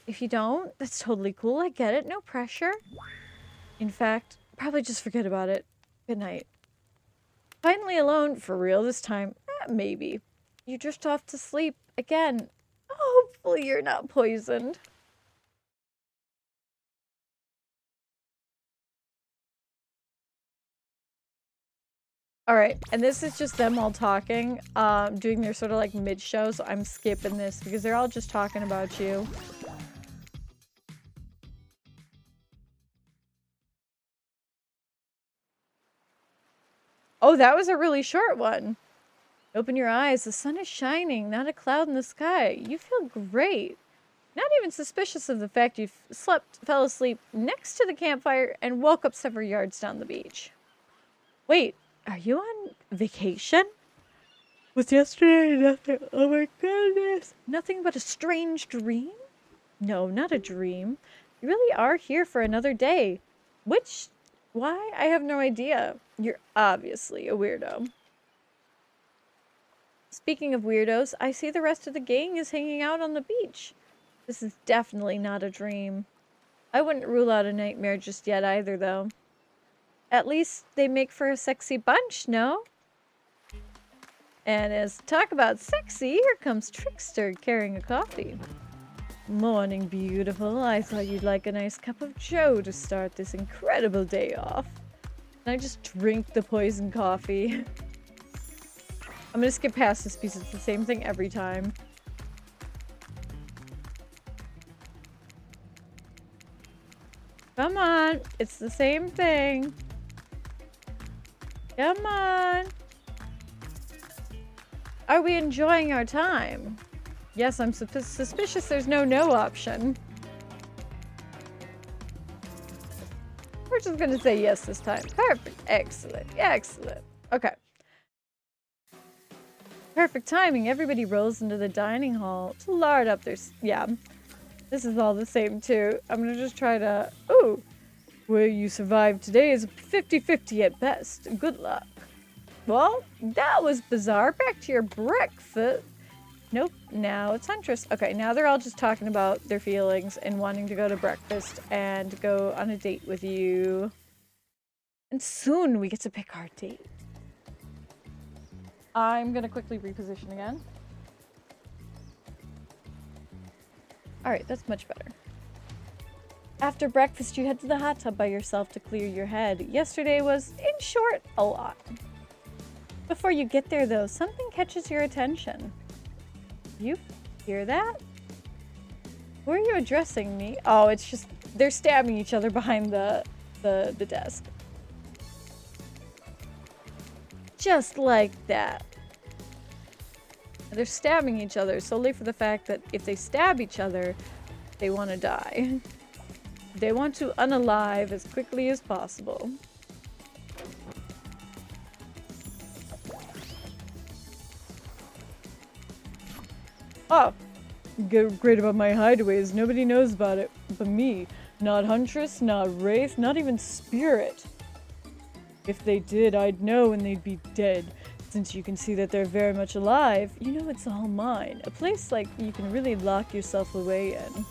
If you don't, that's totally cool. I get it. No pressure. In fact, probably just forget about it. Good night. Finally alone, for real this time. Maybe. You drift off to sleep again. Hopefully you're not poisoned. All right, and this is just them all talking, doing their sort of like mid-show, so I'm skipping this because they're all just talking about you. Oh, that was a really short one. Open your eyes, the sun is shining, not a cloud in the sky. You feel great. Not even suspicious of the fact you fell asleep next to the campfire and woke up several yards down the beach. Wait, are you on vacation? Was yesterday nothing? Oh my goodness. Nothing but a strange dream? No, not a dream. You really are here for another day. Why? I have no idea. You're obviously a weirdo. Speaking of weirdos, I see the rest of the gang is hanging out on the beach. This is definitely not a dream. I wouldn't rule out a nightmare just yet either, though. At least they make for a sexy bunch, no? And as talk about sexy, here comes Trickster carrying a coffee. Morning, beautiful. I thought you'd like a nice cup of joe to start this incredible day off. Can I just drink the poison coffee? I'm gonna skip past this piece. It's the same thing every time. Come on. It's the same thing. Come on. Are we enjoying our time? Yes, I'm suspicious there's no option. We're just gonna say yes this time. Perfect. Excellent. Excellent. Okay. Perfect timing. Everybody rolls into the dining hall to lard up their... Yeah. This is all the same, too. I'm gonna just try to... Ooh. Where you survived today is 50-50 at best. Good luck. Well, that was bizarre. Back to your breakfast. Nope. Now it's Huntress. Okay, now they're all just talking about their feelings and wanting to go to breakfast and go on a date with you. And soon we get to pick our date. I'm gonna quickly reposition again. Alright, that's much better. After breakfast, you head to the hot tub by yourself to clear your head. Yesterday was, in short, a lot. Before you get there, though, something catches your attention. You hear that? Who are you addressing me? Oh, it's just, they're stabbing each other behind the desk. Just like that. They're stabbing each other solely for the fact that if they stab each other, they want to die. They want to unalive as quickly as possible. Oh, great about my hideaway is nobody knows about it but me. Not Huntress, not Wraith, not even Spirit. If they did, I'd know and they'd be dead. Since you can see that they're very much alive, you know it's all mine. A place like you can really lock yourself away in.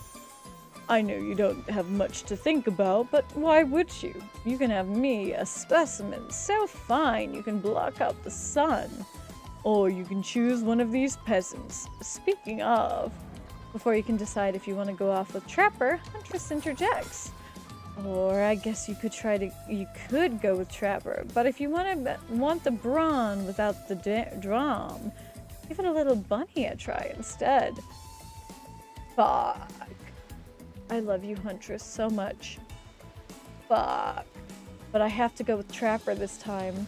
I know you don't have much to think about, but why would you? You can have me, a specimen so fine you can block out the sun. Or you can choose one of these peasants. Speaking of, before you can decide if you want to go off with Trapper, Huntress interjects. Or I guess you could go with Trapper, but if you want the brawn without the drum, give it a little bunny a try instead. Fuck. I love you, Huntress, so much. Fuck. But I have to go with Trapper this time.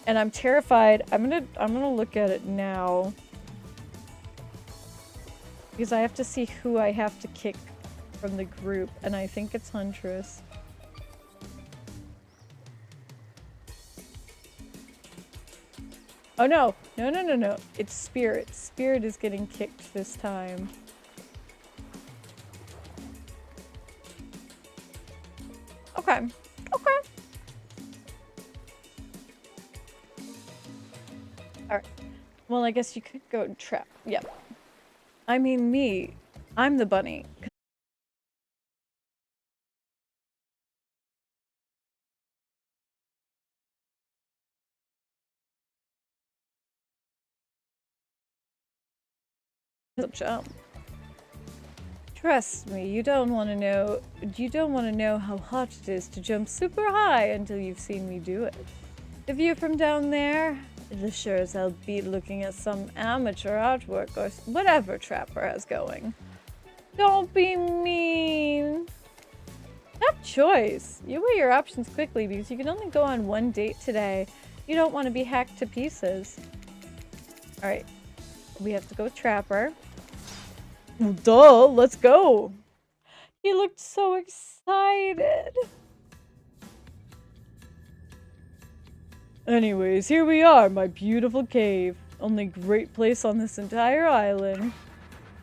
And I'm terrified. I'm gonna look at it now. Because I have to see who I have to kick from the group, and I think it's Huntress. Oh no! No. It's Spirit. Spirit is getting kicked this time. Okay. Alright. Well, I guess you could go trap. Yep. I mean, me. I'm the bunny. Jump. Trust me, you don't want to know how hot it is to jump super high until you've seen me do it. The view from down there, it'll sure as hell be looking at some amateur artwork or whatever Trapper has going. Don't be mean. Have choice. You weigh your options quickly because you can only go on one date today. You don't want to be hacked to pieces. Alright. We have to go with Trapper. Well, duh, let's go. He looked so excited. Anyways, here we are, my beautiful cave. Only great place on this entire island.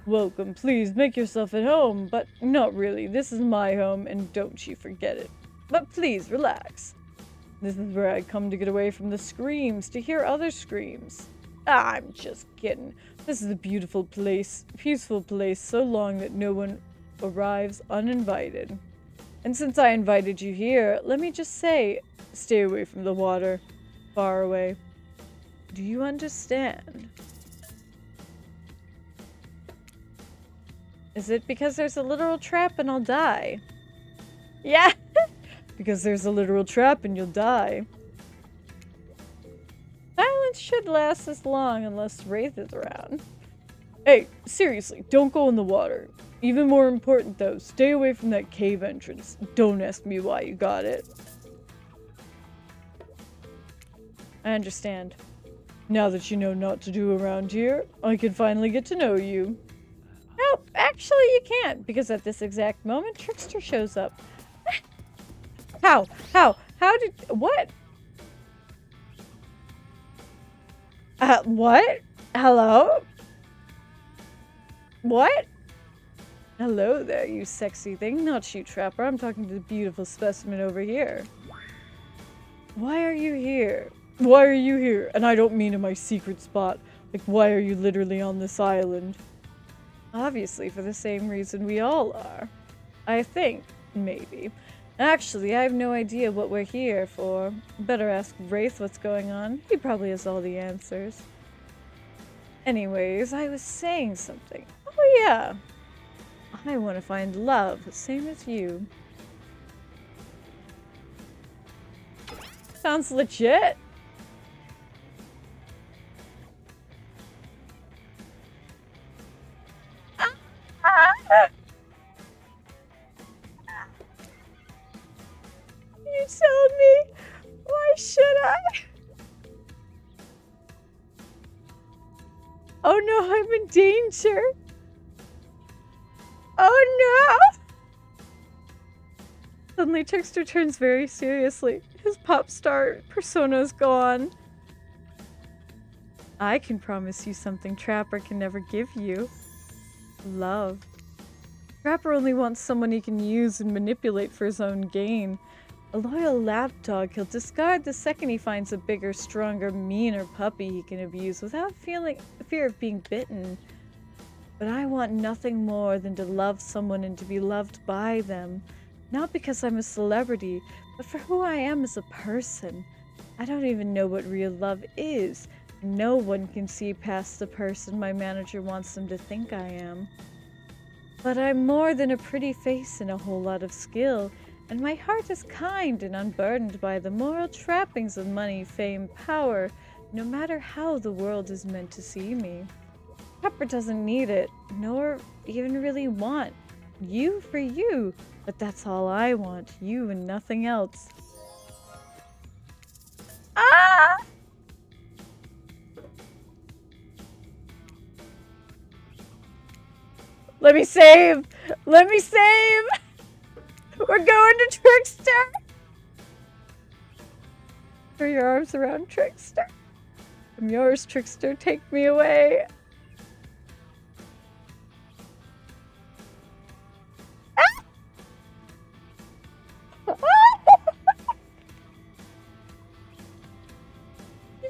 Welcome, please make yourself at home, but not really. This is my home, and don't you forget it. But please, relax. This is where I come to get away from the screams, to hear other screams. I'm just kidding. This is a beautiful place, peaceful place, so long that no one arrives uninvited. And since I invited you here, let me just say, stay away from the water. Far away. Do you understand? Is it because there's a literal trap and I'll die? Yeah! Because there's a literal trap and you'll die. Silence should last this long unless Wraith is around. Hey, seriously, don't go in the water. Even more important though, stay away from that cave entrance. Don't ask me why you got it. I understand. Now that you know not to do around here, I can finally get to know you. Nope, actually you can't, because at this exact moment, Trickster shows up. How? What? What? Hello? What? Hello there, you sexy thing. Not you, Trapper. I'm talking to the beautiful specimen over here. Why are you here? Why are you here? And I don't mean in my secret spot. Like, why are you literally on this island? Obviously, for the same reason we all are. I think. Maybe. Actually, I have no idea what we're here for. Better ask Wraith what's going on. He probably has all the answers. Anyways, I was saying something. Oh yeah. I want to find love, same as you. Sounds legit. You told me. Why should I? Oh no, I'm in danger. Oh no! Suddenly Trickster turns very seriously. His pop star persona's gone. I can promise you something Trapper can never give you. Love. Trapper only wants someone he can use and manipulate for his own gain. A loyal lapdog he'll discard the second he finds a bigger, stronger, meaner puppy he can abuse without feeling fear of being bitten. But I want nothing more than to love someone and to be loved by them. Not because I'm a celebrity, but for who I am as a person. I don't even know what real love is. No one can see past the person my manager wants them to think I am. But I'm more than a pretty face and a whole lot of skill, and my heart is kind and unburdened by the moral trappings of money, fame, power, no matter how the world is meant to see me. Pepper doesn't need it, nor even really want. You for you, but that's all I want, you and nothing else. Ah! Let me save! Let me save! We're going to Trickster! Throw your arms around Trickster. I'm yours, Trickster. Take me away. You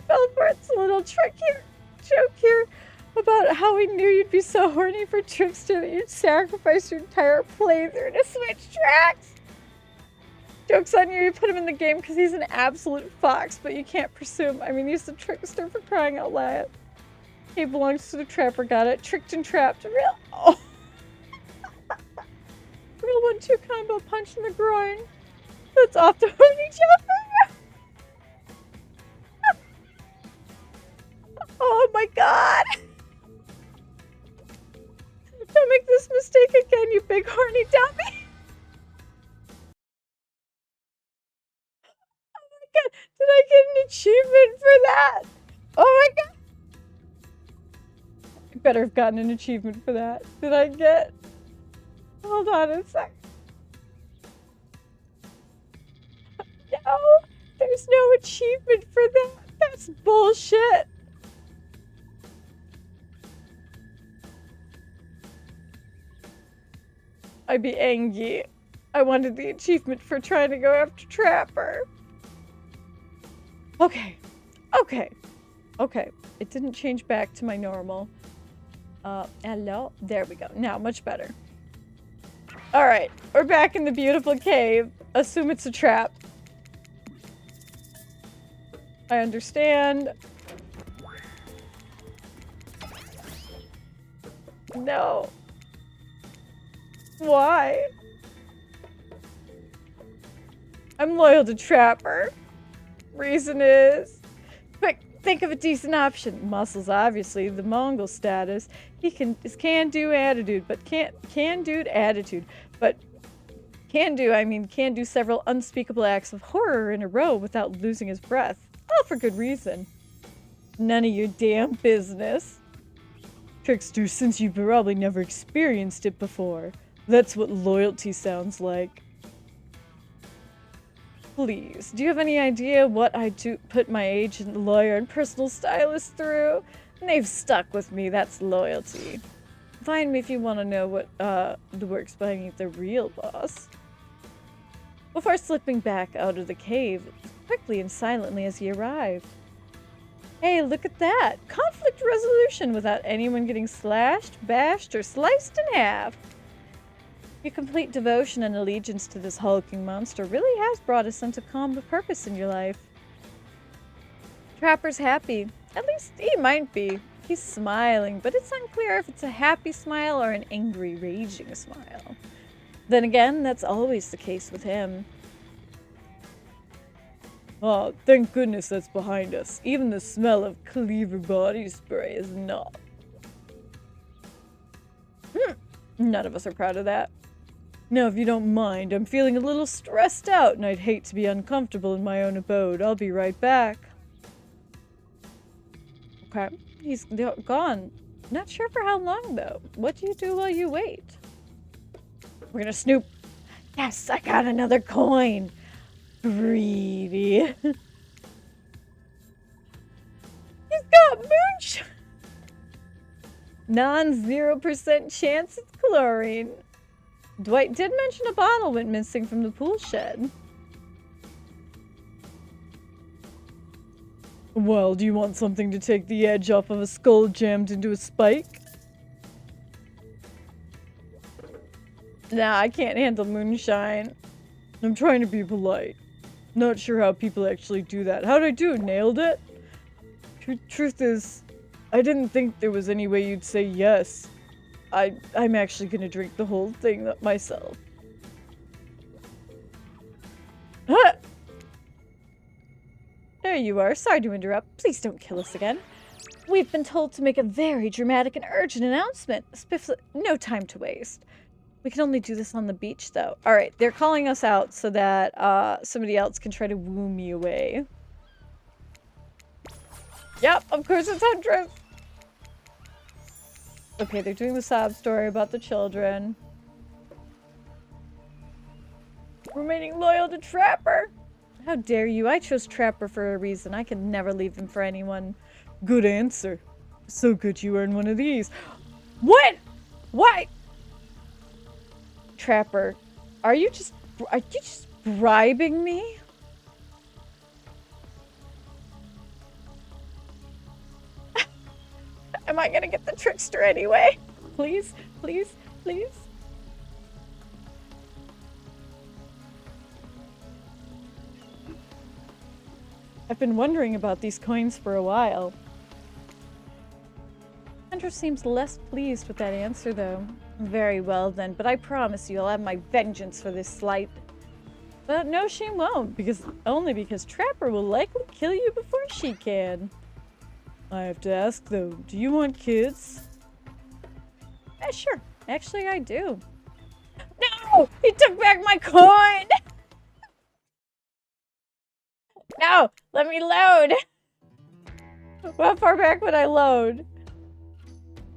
fell for its little trick here, joke here about how we knew you'd be so horny for Trickster that you'd sacrifice your entire playthrough to switch tracks. Joke's on you, you put him in the game because he's an absolute fox, but you can't pursue him. I mean, he's the Trickster for crying out loud. He belongs to the Trapper, got it. Tricked and trapped. Real. Oh. Real 1-2 combo punch in the groin. That's off to horny jump. my god! Don't make this mistake again, you big horny dummy! Oh my god, did I get an achievement for that? Oh my god! I better have gotten an achievement for that. Did I get... Hold on a sec. No! There's no achievement for that! That's bullshit! I'd be angry. I wanted the achievement for trying to go after Trapper. Okay. Okay. Okay. It didn't change back to my normal. Hello? There we go. Now, much better. Alright. We're back in the beautiful cave. Assume it's a trap. I understand. No. Why? I'm loyal to Trapper. Reason is... Quick, think of a decent option. Muscles, obviously. The Mongol status. His can-do attitude, but can-do attitude. But can-do, I mean can do several unspeakable acts of horror in a row without losing his breath. All for good reason. None of your damn business. Trickster, since you probably never experienced it before. That's what loyalty sounds like. Please, do you have any idea what I put my agent, lawyer, and personal stylist through? They've stuck with me, that's loyalty. Find me if you want to know what the works behind the real boss. Before slipping back out of the cave, quickly and silently as he arrived. Hey, look at that! Conflict resolution without anyone getting slashed, bashed, or sliced in half. Your complete devotion and allegiance to this hulking monster really has brought a sense of calm and purpose in your life. Trapper's happy. At least he might be. He's smiling, but it's unclear if it's a happy smile or an angry, raging smile. Then again, that's always the case with him. Oh, thank goodness that's behind us. Even the smell of Cleaver body spray is not. None of us are proud of that. Now, if you don't mind, I'm feeling a little stressed out and I'd hate to be uncomfortable in my own abode. I'll be right back. Okay, he's gone. Not sure for how long, though. What do you do while you wait? We're gonna snoop. Yes, I got another coin. Greedy. He's got moonshine. Non-0% chance it's chlorine. Dwight did mention a bottle went missing from the pool shed. Well, do you want something to take the edge off of a skull jammed into a spike? Nah, I can't handle moonshine. I'm trying to be polite. Not sure how people actually do that. How'd I do? Nailed it? Truth is, I didn't think there was any way you'd say yes. I'm actually gonna drink the whole thing myself. Huh! There you are. Sorry to interrupt. Please don't kill us again. We've been told to make a very dramatic and urgent announcement. No time to waste. We can only do this on the beach, though. Alright, they're calling us out so that somebody else can try to woo me away. Yep, of course it's Huntress. Okay, they're doing the sob story about the children. Remaining loyal to Trapper. How dare you? I chose Trapper for a reason. I can never leave him for anyone. Good answer. So good you earn one of these. What? What? Trapper, are you just bribing me? Am I gonna get the trickster anyway? Please, please, please. I've been wondering about these coins for a while. Hunter seems less pleased with that answer, though. Very well, then, but I promise you I'll have my vengeance for this slight. But no, she won't, only because Trapper will likely kill you before she can. I have to ask though, do you want kids? Sure. Actually, I do. No! He took back my coin! No! Let me load! How far back would I load?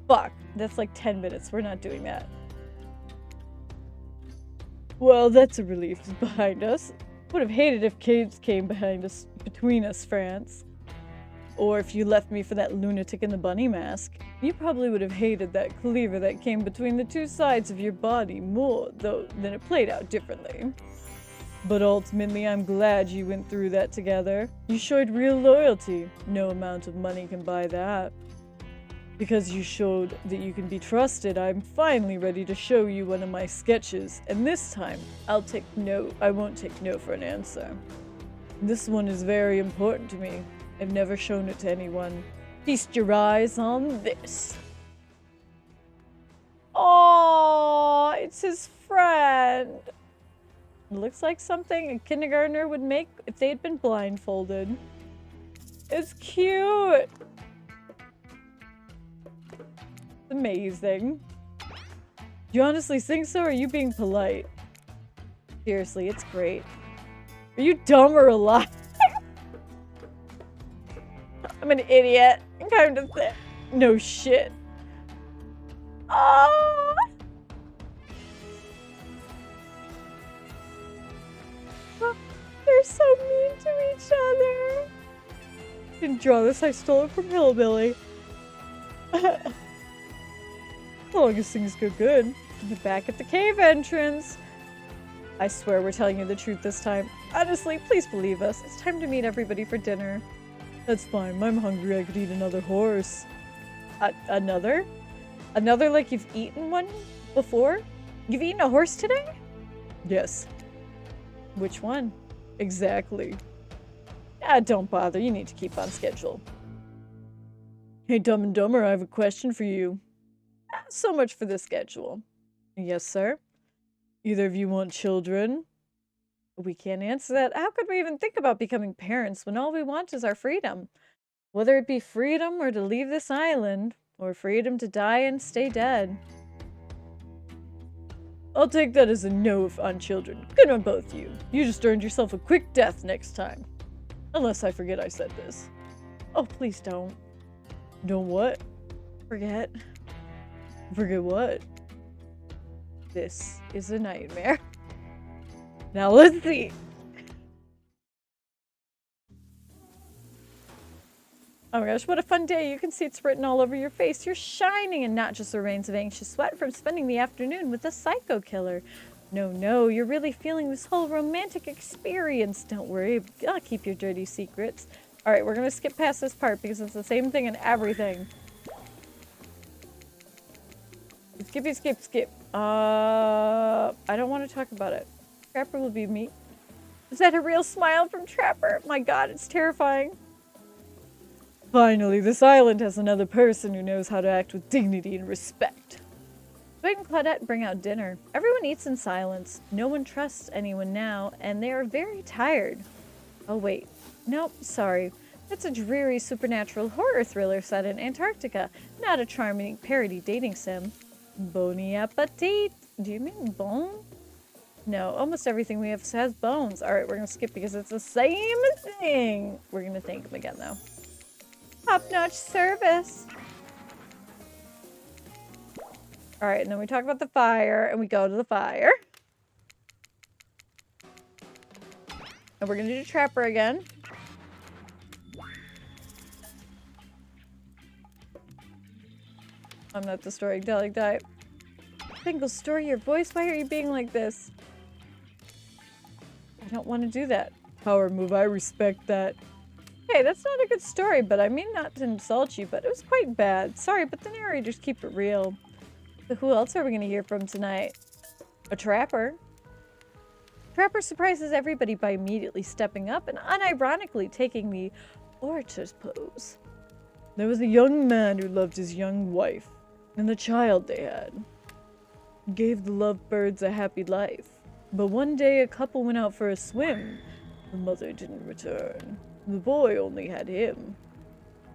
Fuck. That's like 10 minutes. We're not doing that. Well, that's a relief. It's behind us. Would have hated if kids came between us, France. Or if you left me for that lunatic in the bunny mask. You probably would have hated that cleaver that came between the two sides of your body more, though, than it played out differently. But ultimately, I'm glad you went through that together. You showed real loyalty. No amount of money can buy that. Because you showed that you can be trusted, I'm finally ready to show you one of my sketches. And this time, I won't take no for an answer. This one is very important to me. I've never shown it to anyone. Feast your eyes on this. Oh, it's his friend. It looks like something a kindergartner would make if they'd been blindfolded. It's cute. Amazing. Do you honestly think so, or are you being polite? Seriously, it's great. Are you dumb or alive? I'm an idiot. Kind of thing. No shit. Oh! They're so mean to each other. Didn't draw this, I stole it from Hillbilly. As long as things go good. We're back at the cave entrance. I swear we're telling you the truth this time. Honestly, please believe us. It's time to meet everybody for dinner. That's fine. I'm hungry. I could eat another horse. Another? Another like you've eaten one before? You've eaten a horse today? Yes. Which one? Exactly. Don't bother. You need to keep on schedule. Hey, Dumb and Dumber, I have a question for you. So much for the schedule. Yes, sir. Either of you want children? We can't answer that. How could we even think about becoming parents when all we want is our freedom? Whether it be freedom or to leave this island, or freedom to die and stay dead. I'll take that as a no on children. Good on both you. You just earned yourself a quick death next time. Unless I forget I said this. Oh, please don't. Don't what? Forget. Forget what? This is a nightmare. Now let's see. Oh my gosh, what a fun day. You can see it's written all over your face. You're shining and not just the rains of anxious sweat from spending the afternoon with a psycho killer. No, you're really feeling this whole romantic experience. Don't worry, I'll keep your dirty secrets. Alright, we're gonna skip past this part because it's the same thing in everything. Skip. I don't want to talk about it. Trapper will be me. Is that a real smile from Trapper? My god, it's terrifying. Finally, this island has another person who knows how to act with dignity and respect. Dwight and Claudette bring out dinner. Everyone eats in silence. No one trusts anyone now, and they are very tired. Oh wait. Nope, sorry. That's a dreary supernatural horror thriller set in Antarctica, not a charming parody dating sim. Bony appetit. Do you mean bone? No, almost everything we have has bones. Alright, we're gonna skip because it's the same thing. We're gonna thank them again though. Top-notch service. Alright, and then we talk about the fire, and we go to the fire. And we're gonna do Trapper again. I'm not the storytelling type. Single story your voice? Why are you being like this? I don't want to do that. Power move, I respect that. Hey, that's not a good story, but I mean not to insult you, but it was quite bad. Sorry, but the narrators keep it real. So who else are we going to hear from tonight? A trapper. Trapper surprises everybody by immediately stepping up and unironically taking the orator's pose. There was a young man who loved his young wife and the child they had. He gave the lovebirds a happy life. But one day a couple went out for a swim. The mother didn't return. The boy only had him.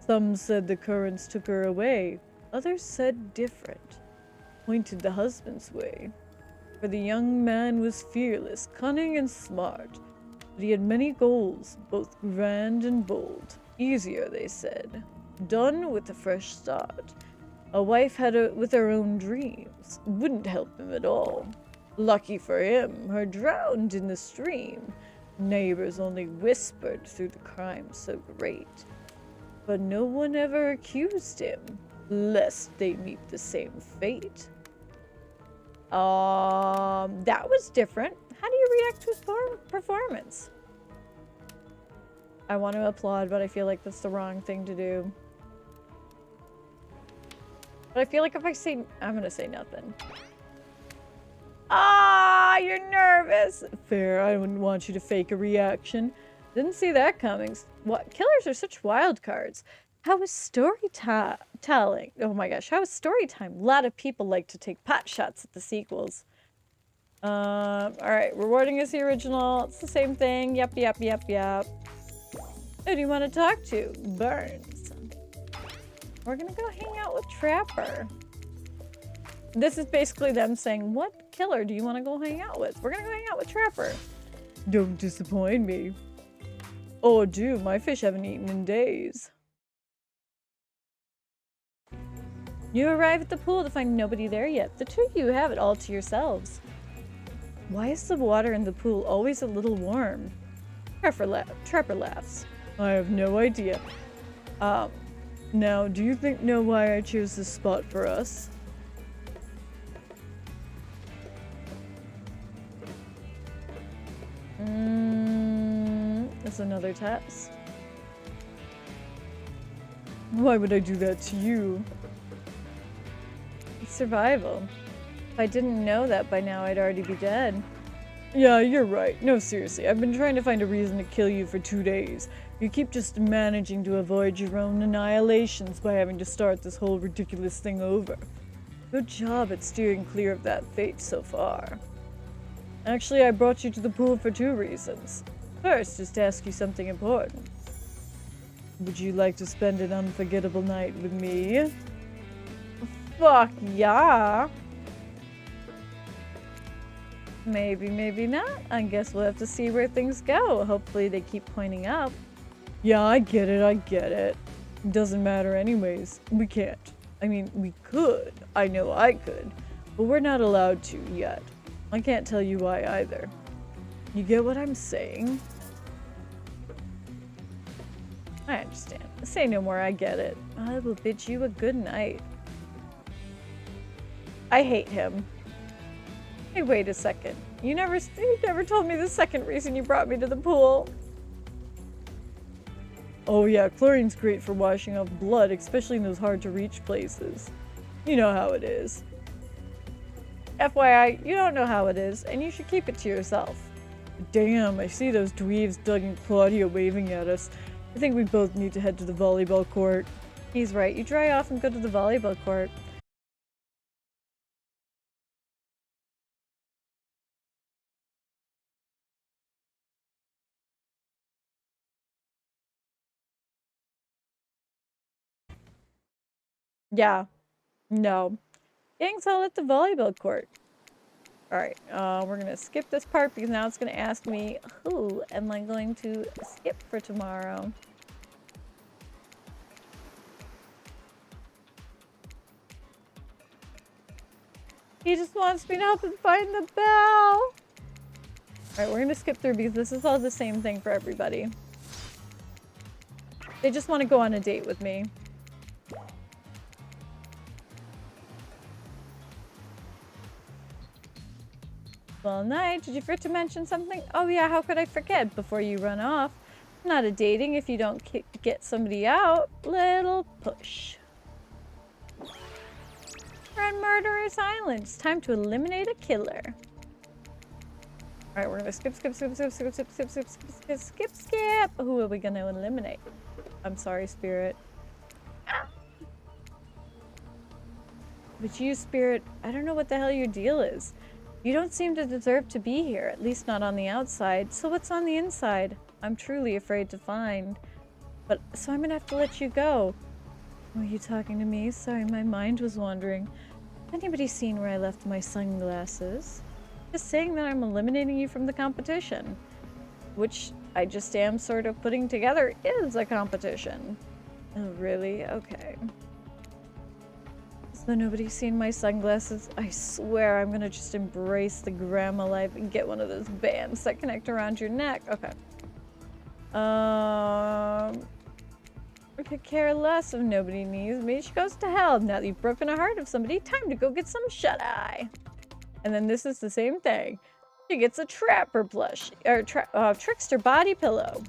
Some said the currents took her away. Others said different. Pointed the husband's way. For the young man was fearless, cunning and smart. But he had many goals, both grand and bold. Easier, they said. Done with a fresh start. A wife with her own dreams. Wouldn't help him at all. Lucky for him, her drowned in the stream. Neighbors only whispered through the crime so great. But no one ever accused him, lest they meet the same fate. That was different. How do you react to his performance? I want to applaud, but I feel like that's the wrong thing to do. But I feel like if I say... I'm gonna say nothing. Ah, you're nervous. Fair, I wouldn't want you to fake a reaction. Didn't see that coming. What? Killers are such wild cards. How is storytelling? Oh my gosh, how is story time? A lot of people like to take pot shots at the sequels. Alright, rewarding is the original. It's the same thing. Yep. Who do you want to talk to? Burns. We're gonna go hang out with Trapper. This is basically them saying, what killer do you want to go hang out with? We're gonna go hang out with Trapper. Don't disappoint me. Oh, dude, my fish haven't eaten in days. You arrive at the pool to find nobody there yet. The two of you have it all to yourselves. Why is the water in the pool always a little warm? Trapper laughs. I have no idea. Now, do you know why I chose this spot for us? That's another test. Why would I do that to you? It's survival. If I didn't know that by now, I'd already be dead. Yeah, you're right. No, seriously, I've been trying to find a reason to kill you for 2 days. You keep just managing to avoid your own annihilations by having to start this whole ridiculous thing over. Good job at steering clear of that fate so far. Actually, I brought you to the pool for 2 reasons. First is to ask you something important. Would you like to spend an unforgettable night with me? Fuck yeah! Maybe, maybe not. I guess we'll have to see where things go. Hopefully they keep pointing up. Yeah, I get it. Doesn't matter anyways. We can't. I mean, we could. I know I could. But we're not allowed to yet. I can't tell you why either. You get what I'm saying? I understand. Say no more, I get it. I will bid you a good night. I hate him. Hey, wait a second. You never told me the second reason you brought me to the pool. Oh yeah, chlorine's great for washing off blood, especially in those hard-to-reach places. You know how it is. FYI, you don't know how it is, and you should keep it to yourself. Damn, I see those dweebs Doug and Claudia waving at us. I think we both need to head to the volleyball court. He's right, you dry off and go to the volleyball court. Yeah. No. Gang's all at the volleyball court. Alright, we're gonna skip this part because now it's gonna ask me who am I going to skip for tomorrow. He just wants me to help him find the bell. Alright, we're gonna skip through because this is all the same thing for everybody. They just want to go on a date with me. Well, night. Did you forget to mention something? Oh yeah, how could I forget before you run off? Not a dating if you don't get somebody out. Little push. We're on Murderer's Island. It's time to eliminate a killer. Alright, we're gonna skip. Who are we gonna eliminate? I'm sorry, Spirit. But you, Spirit, I don't know what the hell your deal is. You don't seem to deserve to be here, at least not on the outside. So what's on the inside? I'm truly afraid to find. But, so I'm gonna have to let you go. Were you talking to me? Sorry, my mind was wandering. Anybody seen where I left my sunglasses? Just saying that I'm eliminating you from the competition. Which I just am sort of putting together is a competition. Oh, really? Okay. So nobody's seen my sunglasses? I swear I'm gonna just embrace the grandma life and get one of those bands that connect around your neck. Okay. I could care less if nobody needs me. She goes to hell. Now that you've broken a heart of somebody, time to go get some shut-eye. And then this is the same thing. She gets a trapper plush, or trickster body pillow.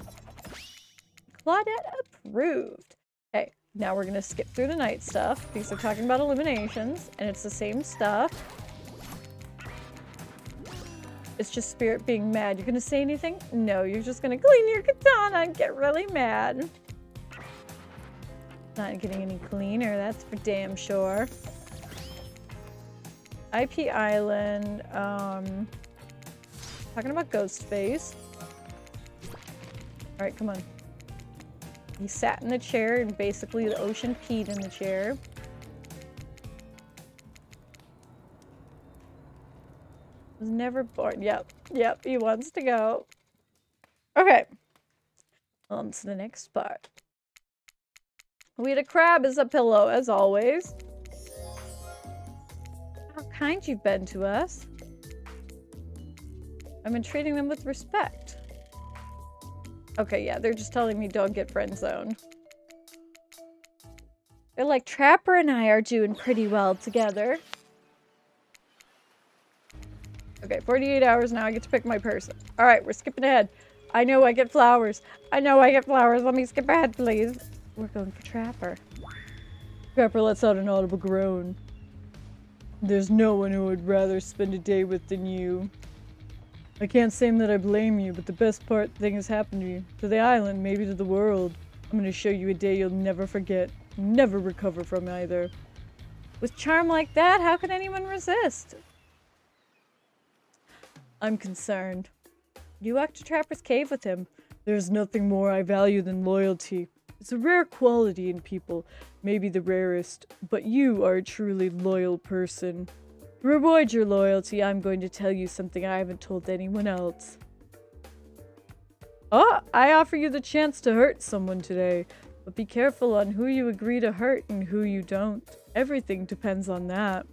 Claudette approved. Okay, now we're gonna skip through the night stuff because they're talking about eliminations, and it's the same stuff. It's just Spirit being mad. You're gonna say anything? No, you're just gonna clean your katana and get really mad. Not getting any cleaner, that's for damn sure. IP Island, talking about Ghostface. Alright, come on. He sat in the chair and basically the ocean peed in the chair. Was never born. Yep, he wants to go. Okay. On to the next part. We had a crab as a pillow, as always. How kind you've been to us. I've been treating them with respect. Okay, yeah, they're just telling me don't get friend zoned. They're like, Trapper and I are doing pretty well together. Okay, 48 hours now, I get to pick my person. Alright, we're skipping ahead. I know I get flowers. I know I get flowers. Let me skip ahead, please. We're going for Trapper. Trapper lets out an audible groan. There's no one who would rather spend a day with than you. I can't say that I blame you, but the best thing has happened to you. To the island, maybe to the world. I'm gonna show you a day you'll never forget. Never recover from either. With charm like that, how can anyone resist? I'm concerned. You walk to Trapper's cave with him. There's nothing more I value than loyalty. It's a rare quality in people, maybe the rarest, but you are a truly loyal person. To reward your loyalty, I'm going to tell you something I haven't told anyone else. Oh, I offer you the chance to hurt someone today, but be careful on who you agree to hurt and who you don't. Everything depends on that.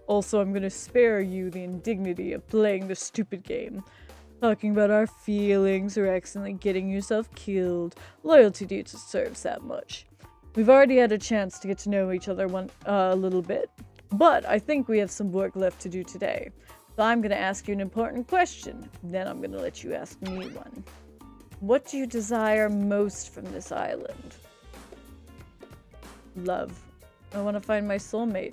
Also, I'm going to spare you the indignity of playing the stupid game. Talking about our feelings or accidentally getting yourself killed. Loyalty deserves that much. We've already had a chance to get to know each other a little bit, but I think we have some work left to do today. So I'm going to ask you an important question, then I'm going to let you ask me one. What do you desire most from this island? Love. I want to find my soulmate.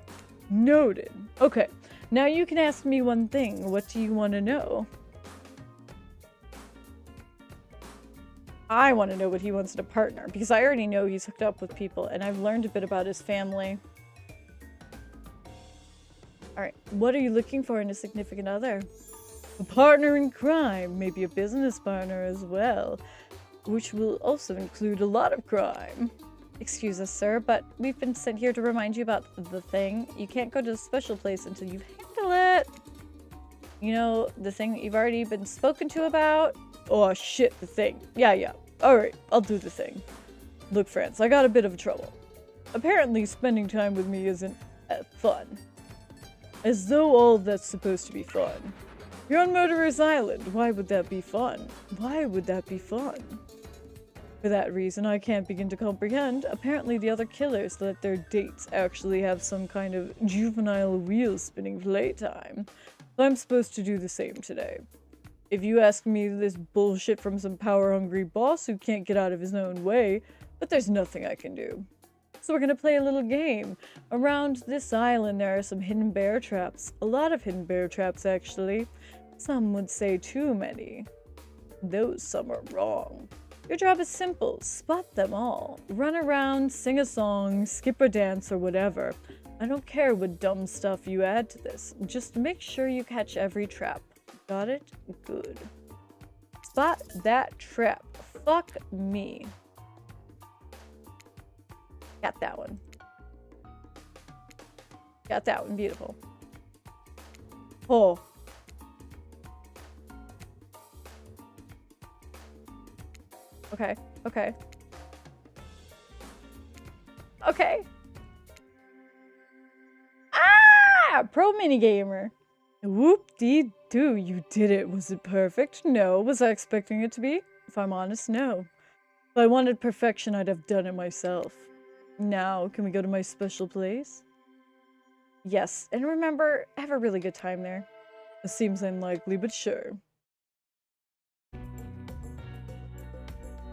Noted. Okay, now you can ask me one thing. What do you want to know? I want to know what he wants in a partner, because I already know he's hooked up with people, and I've learned a bit about his family. Alright, what are you looking for in a significant other? A partner in crime, maybe a business partner as well, which will also include a lot of crime. Excuse us, sir, but we've been sent here to remind you about the thing. You can't go to the special place until you handle it. You know, the thing that you've already been spoken to about? Oh shit, the thing. Yeah. Alright, I'll do the thing. Look, France, I got a bit of trouble. Apparently, spending time with me isn't fun. As though all that's supposed to be fun. You're on Murderer's Island. Why would that be fun? Why would that be fun? For that reason, I can't begin to comprehend. Apparently, the other killers let their dates actually have some kind of juvenile wheel-spinning playtime. So I'm supposed to do the same today. If you ask me, this bullshit from some power-hungry boss who can't get out of his own way, but there's nothing I can do. So we're gonna play a little game. Around this island, there are some hidden bear traps. A lot of hidden bear traps, actually. Some would say too many. Those some are wrong. Your job is simple. Spot them all. Run around, sing a song, skip a dance, or whatever. I don't care what dumb stuff you add to this. Just make sure you catch every trap. Got it? Good. Spot that trap Fuck me. Got that one. Got that one. Beautiful. Oh. Okay. Okay. Okay. Ah! Pro minigamer. Whoop-dee-doo, you did it. Was it perfect? No. Was I expecting it to be? If I'm honest, no. If I wanted perfection, I'd have done it myself. Now, can we go to my special place? Yes, and remember, have a really good time there. It seems unlikely, but sure.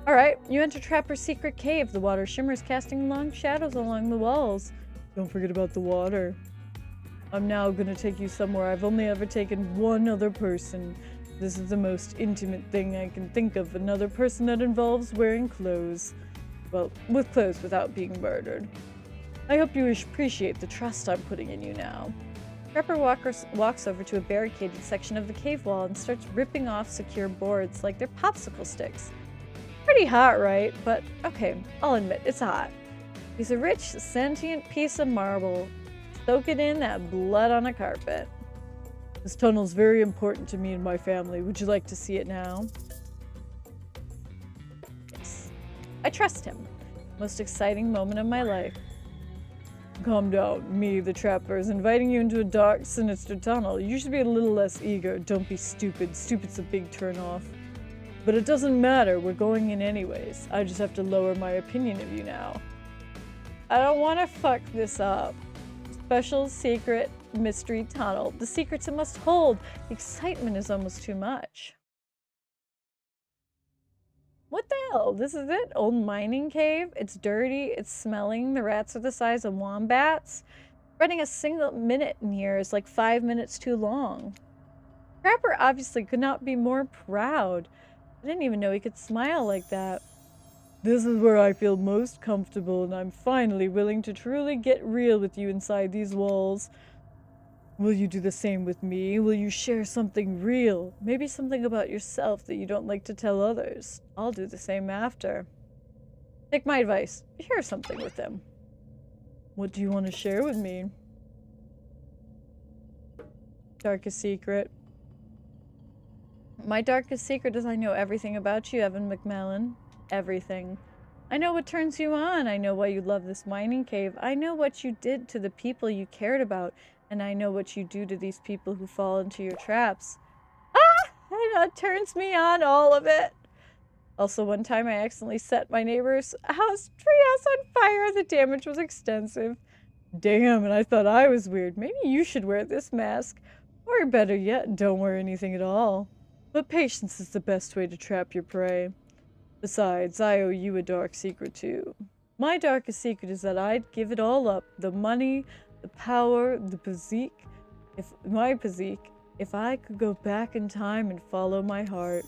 Alright, you enter Trapper's secret cave. The water shimmers, casting long shadows along the walls. Don't forget about the water. I'm now gonna take you somewhere I've only ever taken one other person. This is the most intimate thing I can think of. Another person that involves wearing clothes. Well, with clothes without being murdered. I hope you appreciate the trust I'm putting in you now. Trapper walks over to a barricaded section of the cave wall and starts ripping off secure boards like they're popsicle sticks. Pretty hot, right? But okay, I'll admit, it's hot. He's a rich, sentient piece of marble, soaking in that blood on a carpet. This tunnel's very important to me and my family. Would you like to see it now? Yes. I trust him. Most exciting moment of my life. Calm down. Me, the Trapper, is inviting you into a dark, sinister tunnel. You should be a little less eager. Don't be stupid. Stupid's a big turn-off. But it doesn't matter. We're going in anyways. I just have to lower my opinion of you now. I don't want to fuck this up. Special secret mystery tunnel. The secrets it must hold. The excitement is almost too much. What the hell? This is it? Old mining cave? It's dirty, it's smelling, the rats are the size of wombats. Running a single minute in here is like 5 minutes too long. Trapper obviously could not be more proud. I didn't even know he could smile like that. This is where I feel most comfortable, and I'm finally willing to truly get real with you inside these walls. Will you do the same with me? Will you share something real? Maybe something about yourself that you don't like to tell others. I'll do the same after. Take my advice. Share something with them. What do you want to share with me? Darkest secret. My darkest secret is I know everything about you, Evan McMillan. Everything. I know what turns you on. I know why you love this mining cave. I know what you did to the people you cared about. And I know what you do to these people who fall into your traps. Ah! And that turns me on, all of it. Also, one time I accidentally set my neighbor's treehouse on fire. The damage was extensive. Damn, and I thought I was weird. Maybe you should wear this mask. Or better yet, don't wear anything at all. But patience is the best way to trap your prey. Besides, I owe you a dark secret too. My darkest secret is that I'd give it all up. The money, the power, the physique. If I could go back in time and follow my heart.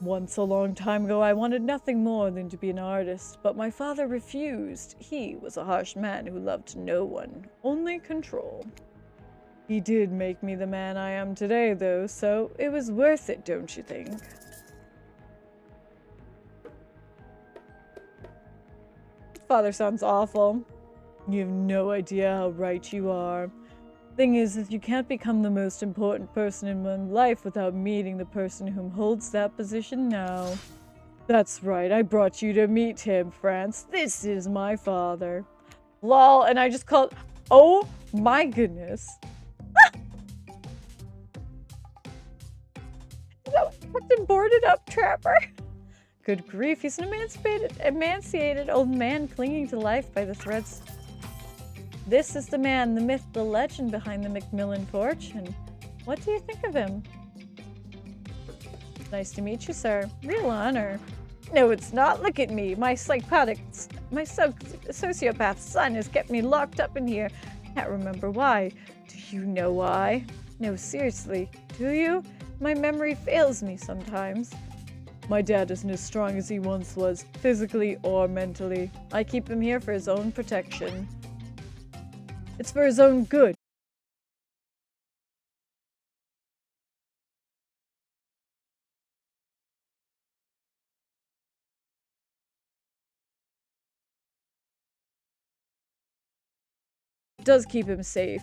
Once a long time ago, I wanted nothing more than to be an artist, but my father refused. He was a harsh man who loved no one, only control. He did make me the man I am today, though, so it was worth it, don't you think? Father sounds awful. You have no idea how right you are. Thing is you can't become the most important person in one's life without meeting the person whom holds that position now. That's right, I brought you to meet him, France. This is my father. Lol, and I just called— oh my goodness. Is that fucking boarded up Trapper? Good grief, he's an emaciated old man clinging to life by the threads. This is the man, the myth, the legend behind the McMillan fortune. What do you think of him? Nice to meet you, sir. Real honor. No, it's not. Look at me. My sociopath son has kept me locked up in here. Can't remember why. Do you know why? No, seriously. Do you? My memory fails me sometimes. My dad isn't as strong as he once was, physically or mentally. I keep him here for his own protection. It's for his own good. does keep him safe,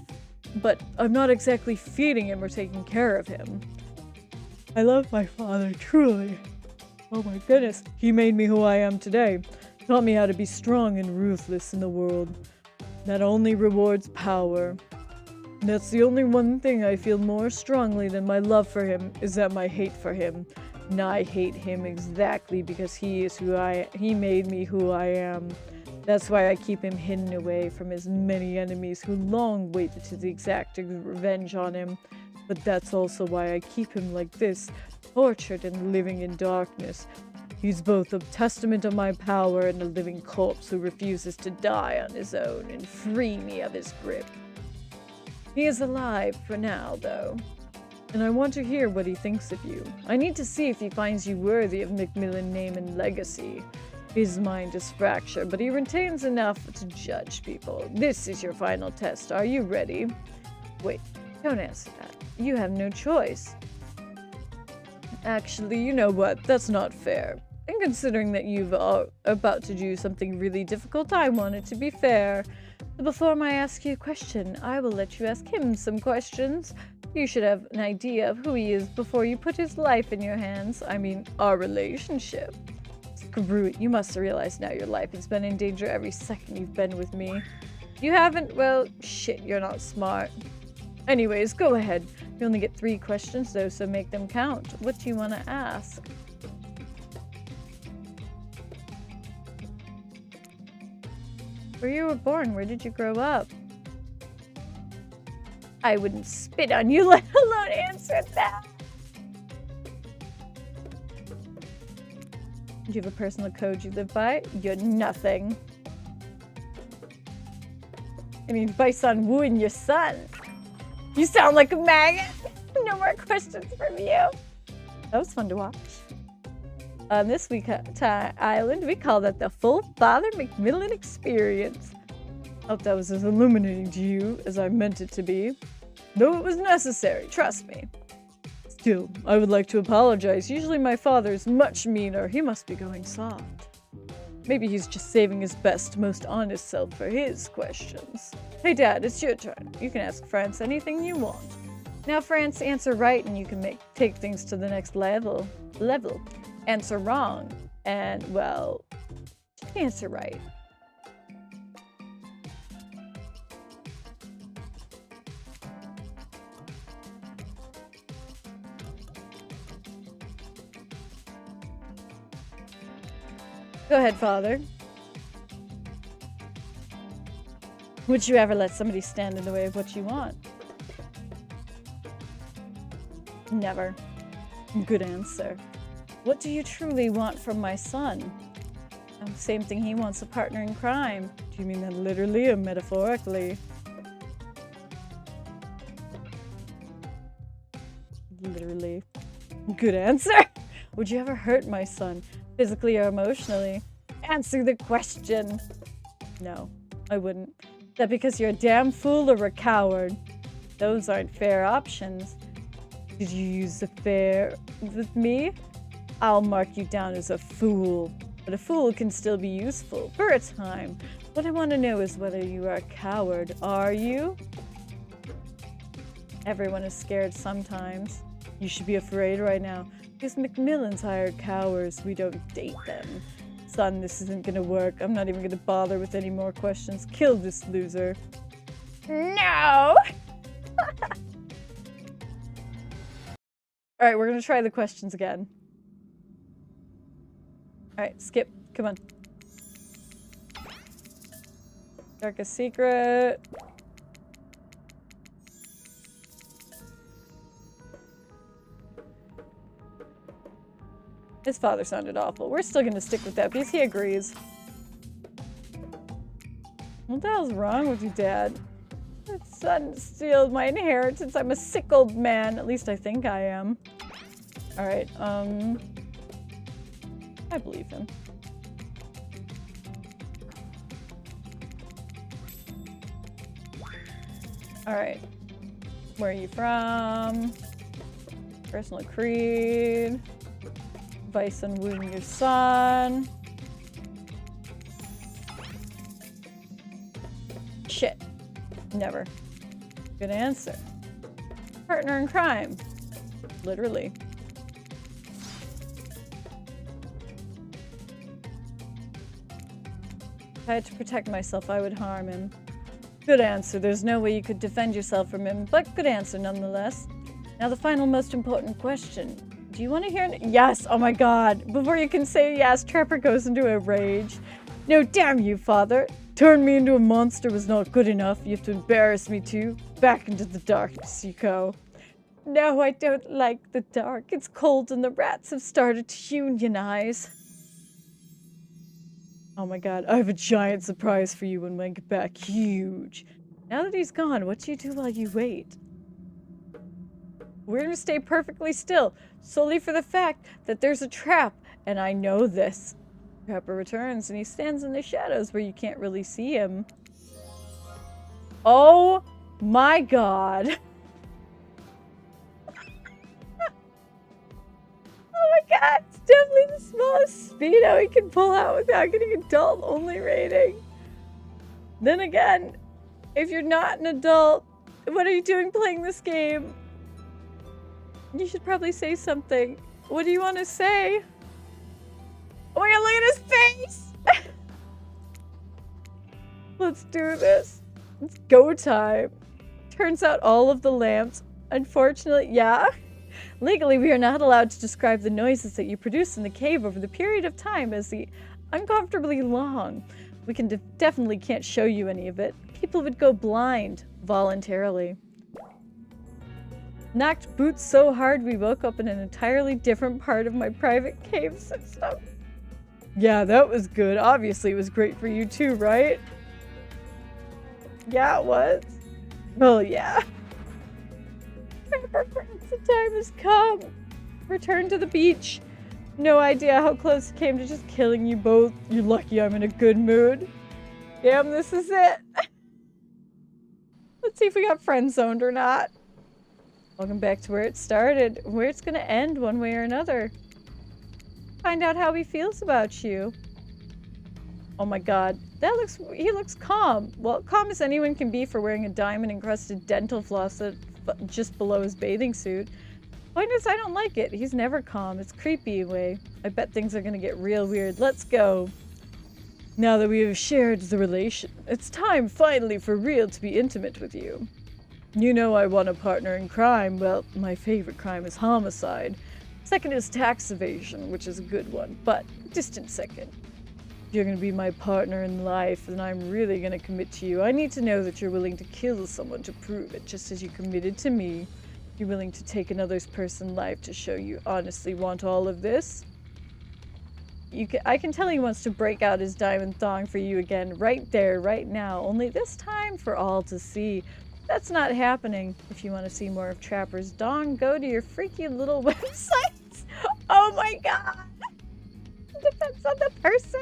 but I'm not exactly feeding him or taking care of him. I love my father, truly. Oh my goodness, he made me who I am today. Taught me how to be strong and ruthless in the world. That only rewards power. That's the only one thing I feel more strongly than my love for him, is that my hate for him. And I hate him exactly because he made me who I am. That's why I keep him hidden away from his many enemies who long waited to the exacting revenge on him. But that's also why I keep him like this, tortured and living in darkness. He's both a testament of my power and a living corpse who refuses to die on his own and free me of his grip. He is alive for now, though, and I want to hear what he thinks of you. I need to see if he finds you worthy of Macmillan name and legacy. His mind is fractured, but he retains enough to judge people. This is your final test. Are you ready? Wait, don't answer that. You have no choice. Actually, you know what? That's not fair. And considering that you've about to do something really difficult, I want it to be fair. So before I ask you a question, I will let you ask him some questions. You should have an idea of who he is before you put his life in your hands. I mean, our relationship. Screw it, you must realize now your life has been in danger every second you've been with me. You haven't? Well, shit, you're not smart. Anyways, go ahead. You only get 3 questions though, so make them count. What do you want to ask? Where you were born, where did you grow up? I wouldn't spit on you, let alone answer that. Do you have a personal code you live by? You're nothing. Any advice on wooing your son? You sound like a maggot. No more questions from you. That was fun to watch. On this island, we call that the full Father Macmillan experience. Hope that was as illuminating to you as I meant it to be. Though it was necessary, trust me. Still, I would like to apologize. Usually my father is much meaner. He must be going soft. Maybe he's just saving his best, most honest self for his questions. Hey Dad, it's your turn. You can ask France anything you want. Now France, answer right and you can take things to the next level. Answer wrong, and well, just answer right. Go ahead, Father. Would you ever let somebody stand in the way of what you want? Never. Good answer. What do you truly want from my son? Same thing, he wants a partner in crime. Do you mean that literally or metaphorically? Literally. Good answer. Would you ever hurt my son, physically or emotionally? Answer the question. No, I wouldn't. Is that because you're a damn fool or a coward? Those aren't fair options. Did you use the fair with me? I'll mark you down as a fool. But a fool can still be useful for a time. What I want to know is whether you are a coward. Are you? Everyone is scared sometimes. You should be afraid right now. Because Macmillan's hired cowards. We don't date them. Son, this isn't gonna work. I'm not even gonna bother with any more questions. Kill this loser. No! Alright, we're gonna try the questions again. Alright, skip. Come on. Darkest secret. His father sounded awful. We're still gonna stick with that because he agrees. What the hell's wrong with you, Dad? My son steals my inheritance. I'm a sick old man. At least I think I am. Alright, I believe him. Alright. Where are you from? Personal creed. Advice on wooing your son. Shit. Never. Good answer. Partner in crime. Literally. If I had to protect myself, I would harm him. Good answer. There's no way you could defend yourself from him, but good answer nonetheless. Now the final most important question. Do you want to hear it? Yes! Oh my god. Before you can say yes, Trapper goes into a rage. No, damn you, father. Turn me into a monster was not good enough. You have to embarrass me too. Back into the darkness you go. No, I don't like the dark. It's cold and the rats have started to unionize. Oh my god, I have a giant surprise for you when I get back. Huge. Now that he's gone, what do you do while you wait? We're gonna stay perfectly still, solely for the fact that there's a trap, and I know this. Trapper returns, and he stands in the shadows where you can't really see him. Oh my god. Oh my god, it's definitely the smallest speedo he can pull out without getting adult-only rating. Then again, if you're not an adult, what are you doing playing this game? You should probably say something. What do you want to say? Oh my god, look at his face! Let's do this. It's go time. Turns out all of the lamps, unfortunately, yeah. Legally, we are not allowed to describe the noises that you produce in the cave over the period of time as the uncomfortably long. We can definitely can't show you any of it. People would go blind voluntarily. Knocked boots so hard we woke up in an entirely different part of my private cave system. Yeah, that was good. Obviously, it was great for you too, right? Yeah, it was. Oh, yeah. The time has come. Return to the beach. No idea how close it came to just killing you both. You're lucky I'm in a good mood. Damn, this is it. Let's see if we got friend zoned or not. Welcome back to where it started. Where it's gonna end one way or another. Find out how he feels about you. Oh my god. He looks calm. Well, calm as anyone can be for wearing a diamond-encrusted dental floss that just below his bathing suit. Point is, I don't like it. He's never calm. It's creepy way. I bet things are gonna get real weird. Let's go. Now that we have shared the relation, it's time finally for real to be intimate with you. You know I want a partner in crime. Well, my favorite crime is homicide. Second is tax evasion, which is a good one, but distant second. If you're gonna be my partner in life, then I'm really gonna commit to you. I need to know that you're willing to kill someone to prove it, just as you committed to me. You're willing to take another person's life to show you honestly want all of this. I can tell he wants to break out his diamond thong for you again, right there, right now. Only this time for all to see. That's not happening. If you want to see more of Trapper's dong, go to your freaky little websites. Oh my god! It depends on the person.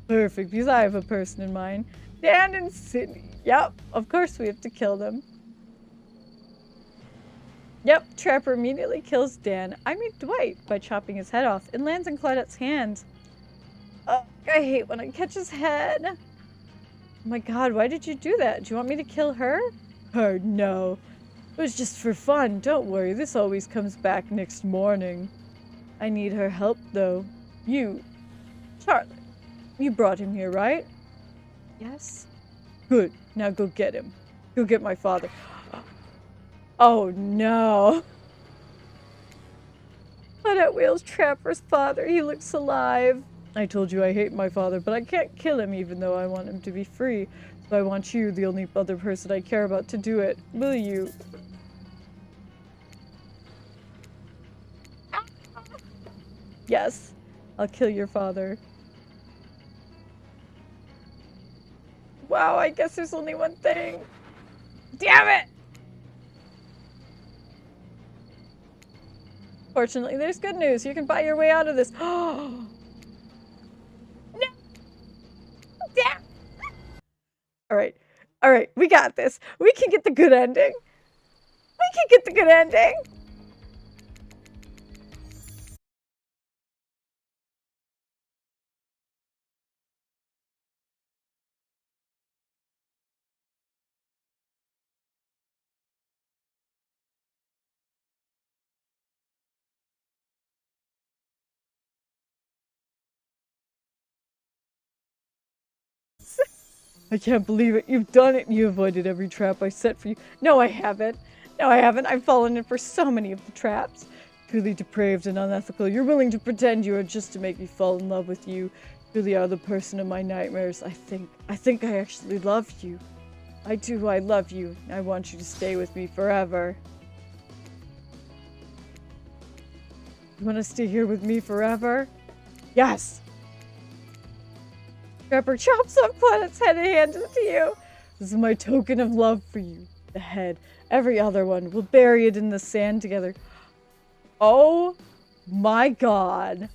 Perfect, because I have a person in mind. Dan and Sydney. Yep, of course we have to kill them. Yep, Trapper immediately kills Dan. I mean Dwight by chopping his head off. It lands in Claudette's hands. Oh, I hate when I catch his head. Oh my god, why did you do that? Do you want me to kill her? Her, no. It was just for fun. Don't worry, this always comes back next morning. I need her help, though. You, Charlotte, you brought him here, right? Yes. Good. Now go get him. Go get my father. Oh no. Claudette Whale's Trapper's father. He looks alive. I told you I hate my father, but I can't kill him even though I want him to be free. So I want you, the only other person I care about, to do it. Will you? Yes. I'll kill your father. Wow, I guess there's only one thing. Damn it! Fortunately, there's good news. You can buy your way out of this. Oh! No! Damn! Alright. Alright, we got this. We can get the good ending. We can get the good ending. I can't believe it. You've done it. You avoided every trap I set for you. No, I haven't. No, I haven't. I've fallen in for so many of the traps. Truly depraved and unethical. You're willing to pretend you are just to make me fall in love with you. You really are the person of my nightmares. I think I actually love you. I do. I love you. I want you to stay with me forever. You want to stay here with me forever? Yes! Trapper chops up Planet's head and hands it to you. This is my token of love for you. The head. Every other one. We'll bury it in the sand together. Oh my god.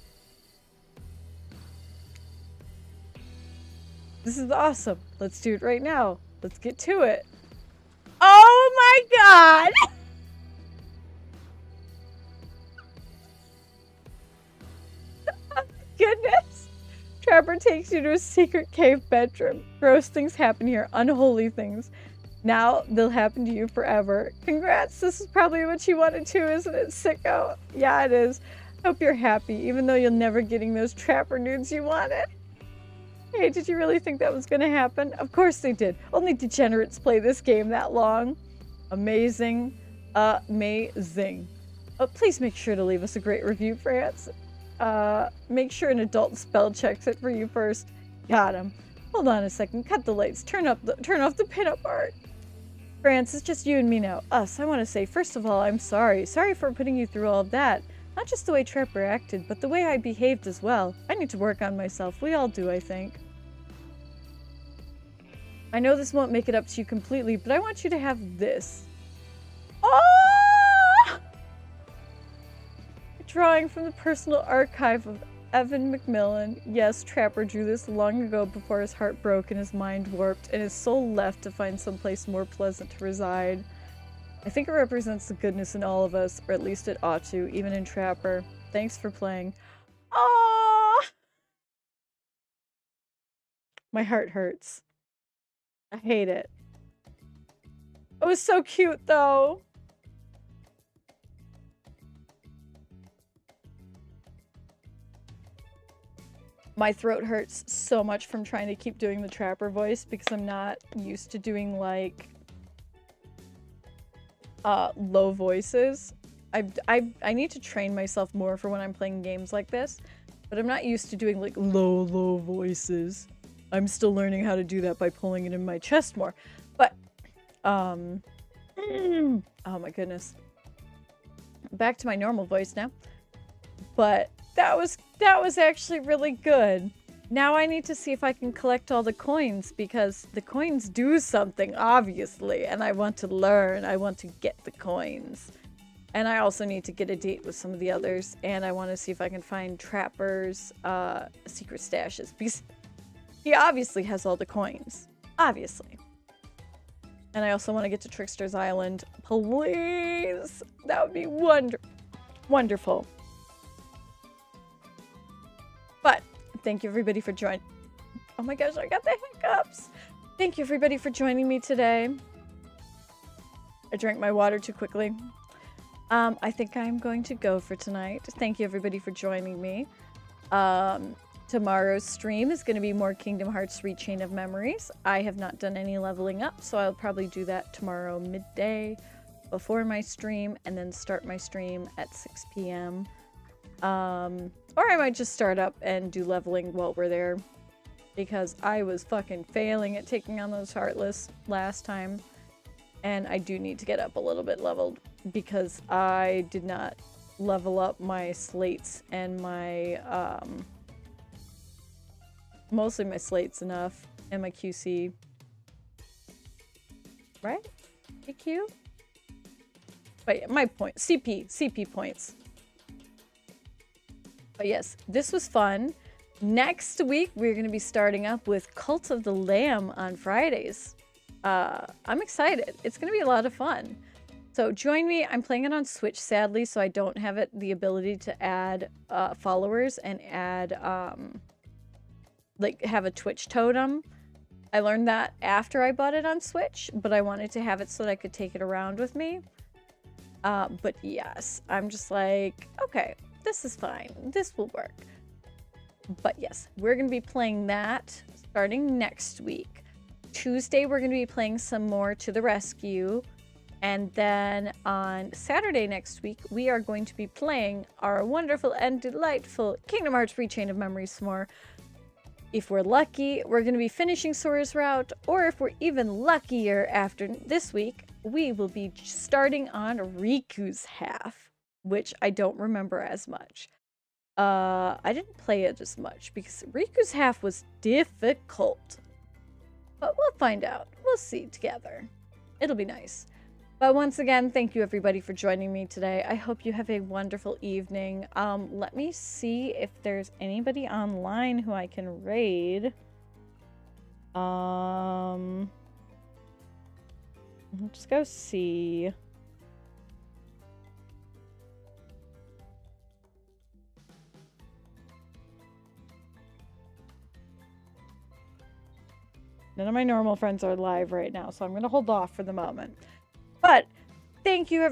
This is awesome. Let's do it right now. Let's get to it. Oh my god! Oh my goodness. Trapper takes you to a secret cave bedroom. Gross things happen here. Unholy things. Now they'll happen to you forever. Congrats, this is probably what you wanted too, isn't it, sicko? Yeah, it is. Hope you're happy, even though you're never getting those trapper nudes you wanted. Hey, did you really think that was gonna happen? Of course they did. Only degenerates play this game that long. Amazing. Amazing. Oh, please make sure to leave us a great review, France. Make sure an adult spell checks it for you first. Got him. Hold on a second. Cut the lights. Turn off the pinup art. France, it's just you and me now. Us. I want to say, first of all, I'm sorry. Sorry for putting you through all of that. Not just the way Trapper acted, but the way I behaved as well. I need to work on myself. We all do, I think. I know this won't make it up to you completely, but I want you to have this. Oh! A drawing from the personal archive of Evan McMillan. Yes, Trapper drew this long ago before his heart broke and his mind warped and his soul left to find someplace more pleasant to reside. I think it represents the goodness in all of us, or at least it ought to, even in Trapper. Thanks for playing. Aww! My heart hurts. I hate it. It was so cute, though. My throat hurts so much from trying to keep doing the Trapper voice because I'm not used to doing, like, low voices. I need to train myself more for when I'm playing games like this, but I'm not used to doing, like, low voices. I'm still learning how to do that by pulling it in my chest more. But, oh my goodness. Back to my normal voice now. But that was actually really good. Now I need to see if I can collect all the coins, because the coins do something, obviously, and I want to learn. I want to get the coins. And I also need to get a date with some of the others, and I want to see if I can find Trapper's secret stashes, because he obviously has all the coins. Obviously. And I also want to get to Trickster's Island. Please! That would be wonderful. But thank you everybody for joining. Oh my gosh, I got the hiccups. Thank you everybody for joining me today. I drank my water too quickly. I think I'm going to go for tonight. Thank you everybody for joining me. Tomorrow's stream is going to be more Kingdom Hearts 3 Chain of Memories. I have not done any leveling up, so I'll probably do that tomorrow midday before my stream, and then start my stream at 6 p.m. Or I might just start up and do leveling while we're there, because I was fucking failing at taking on those Heartless last time, and I do need to get up a little bit leveled, because I did not level up my slates and my, mostly my slates enough, and my QC. Right? EQ? But yeah, my point. CP points. But yes, this was fun. Next week, we're going to be starting up with Cult of the Lamb on Fridays. I'm excited. It's going to be a lot of fun. So join me. I'm playing it on Switch, sadly, so I don't have the ability to add followers and add, like, have a Twitch totem. I learned that after I bought it on Switch, but I wanted to have it so that I could take it around with me. But yes, I'm just like, okay, this is fine. This will work. But yes, we're going to be playing that starting next week. Tuesday, we're going to be playing some more To the Rescue. And then on Saturday next week, we are going to be playing our wonderful and delightful Kingdom Hearts Rechain of Memories some more. If we're lucky, we're going to be finishing Sora's route, or if we're even luckier after this week, we will be starting on Riku's half, which I don't remember as much. I didn't play it as much because Riku's half was difficult. But we'll find out. We'll see together. It'll be nice. But once again, thank you everybody for joining me today. I hope you have a wonderful evening. Let me see if there's anybody online who I can raid. Let's go see. None of my normal friends are live right now, so I'm going to hold off for the moment. But thank you, everybody.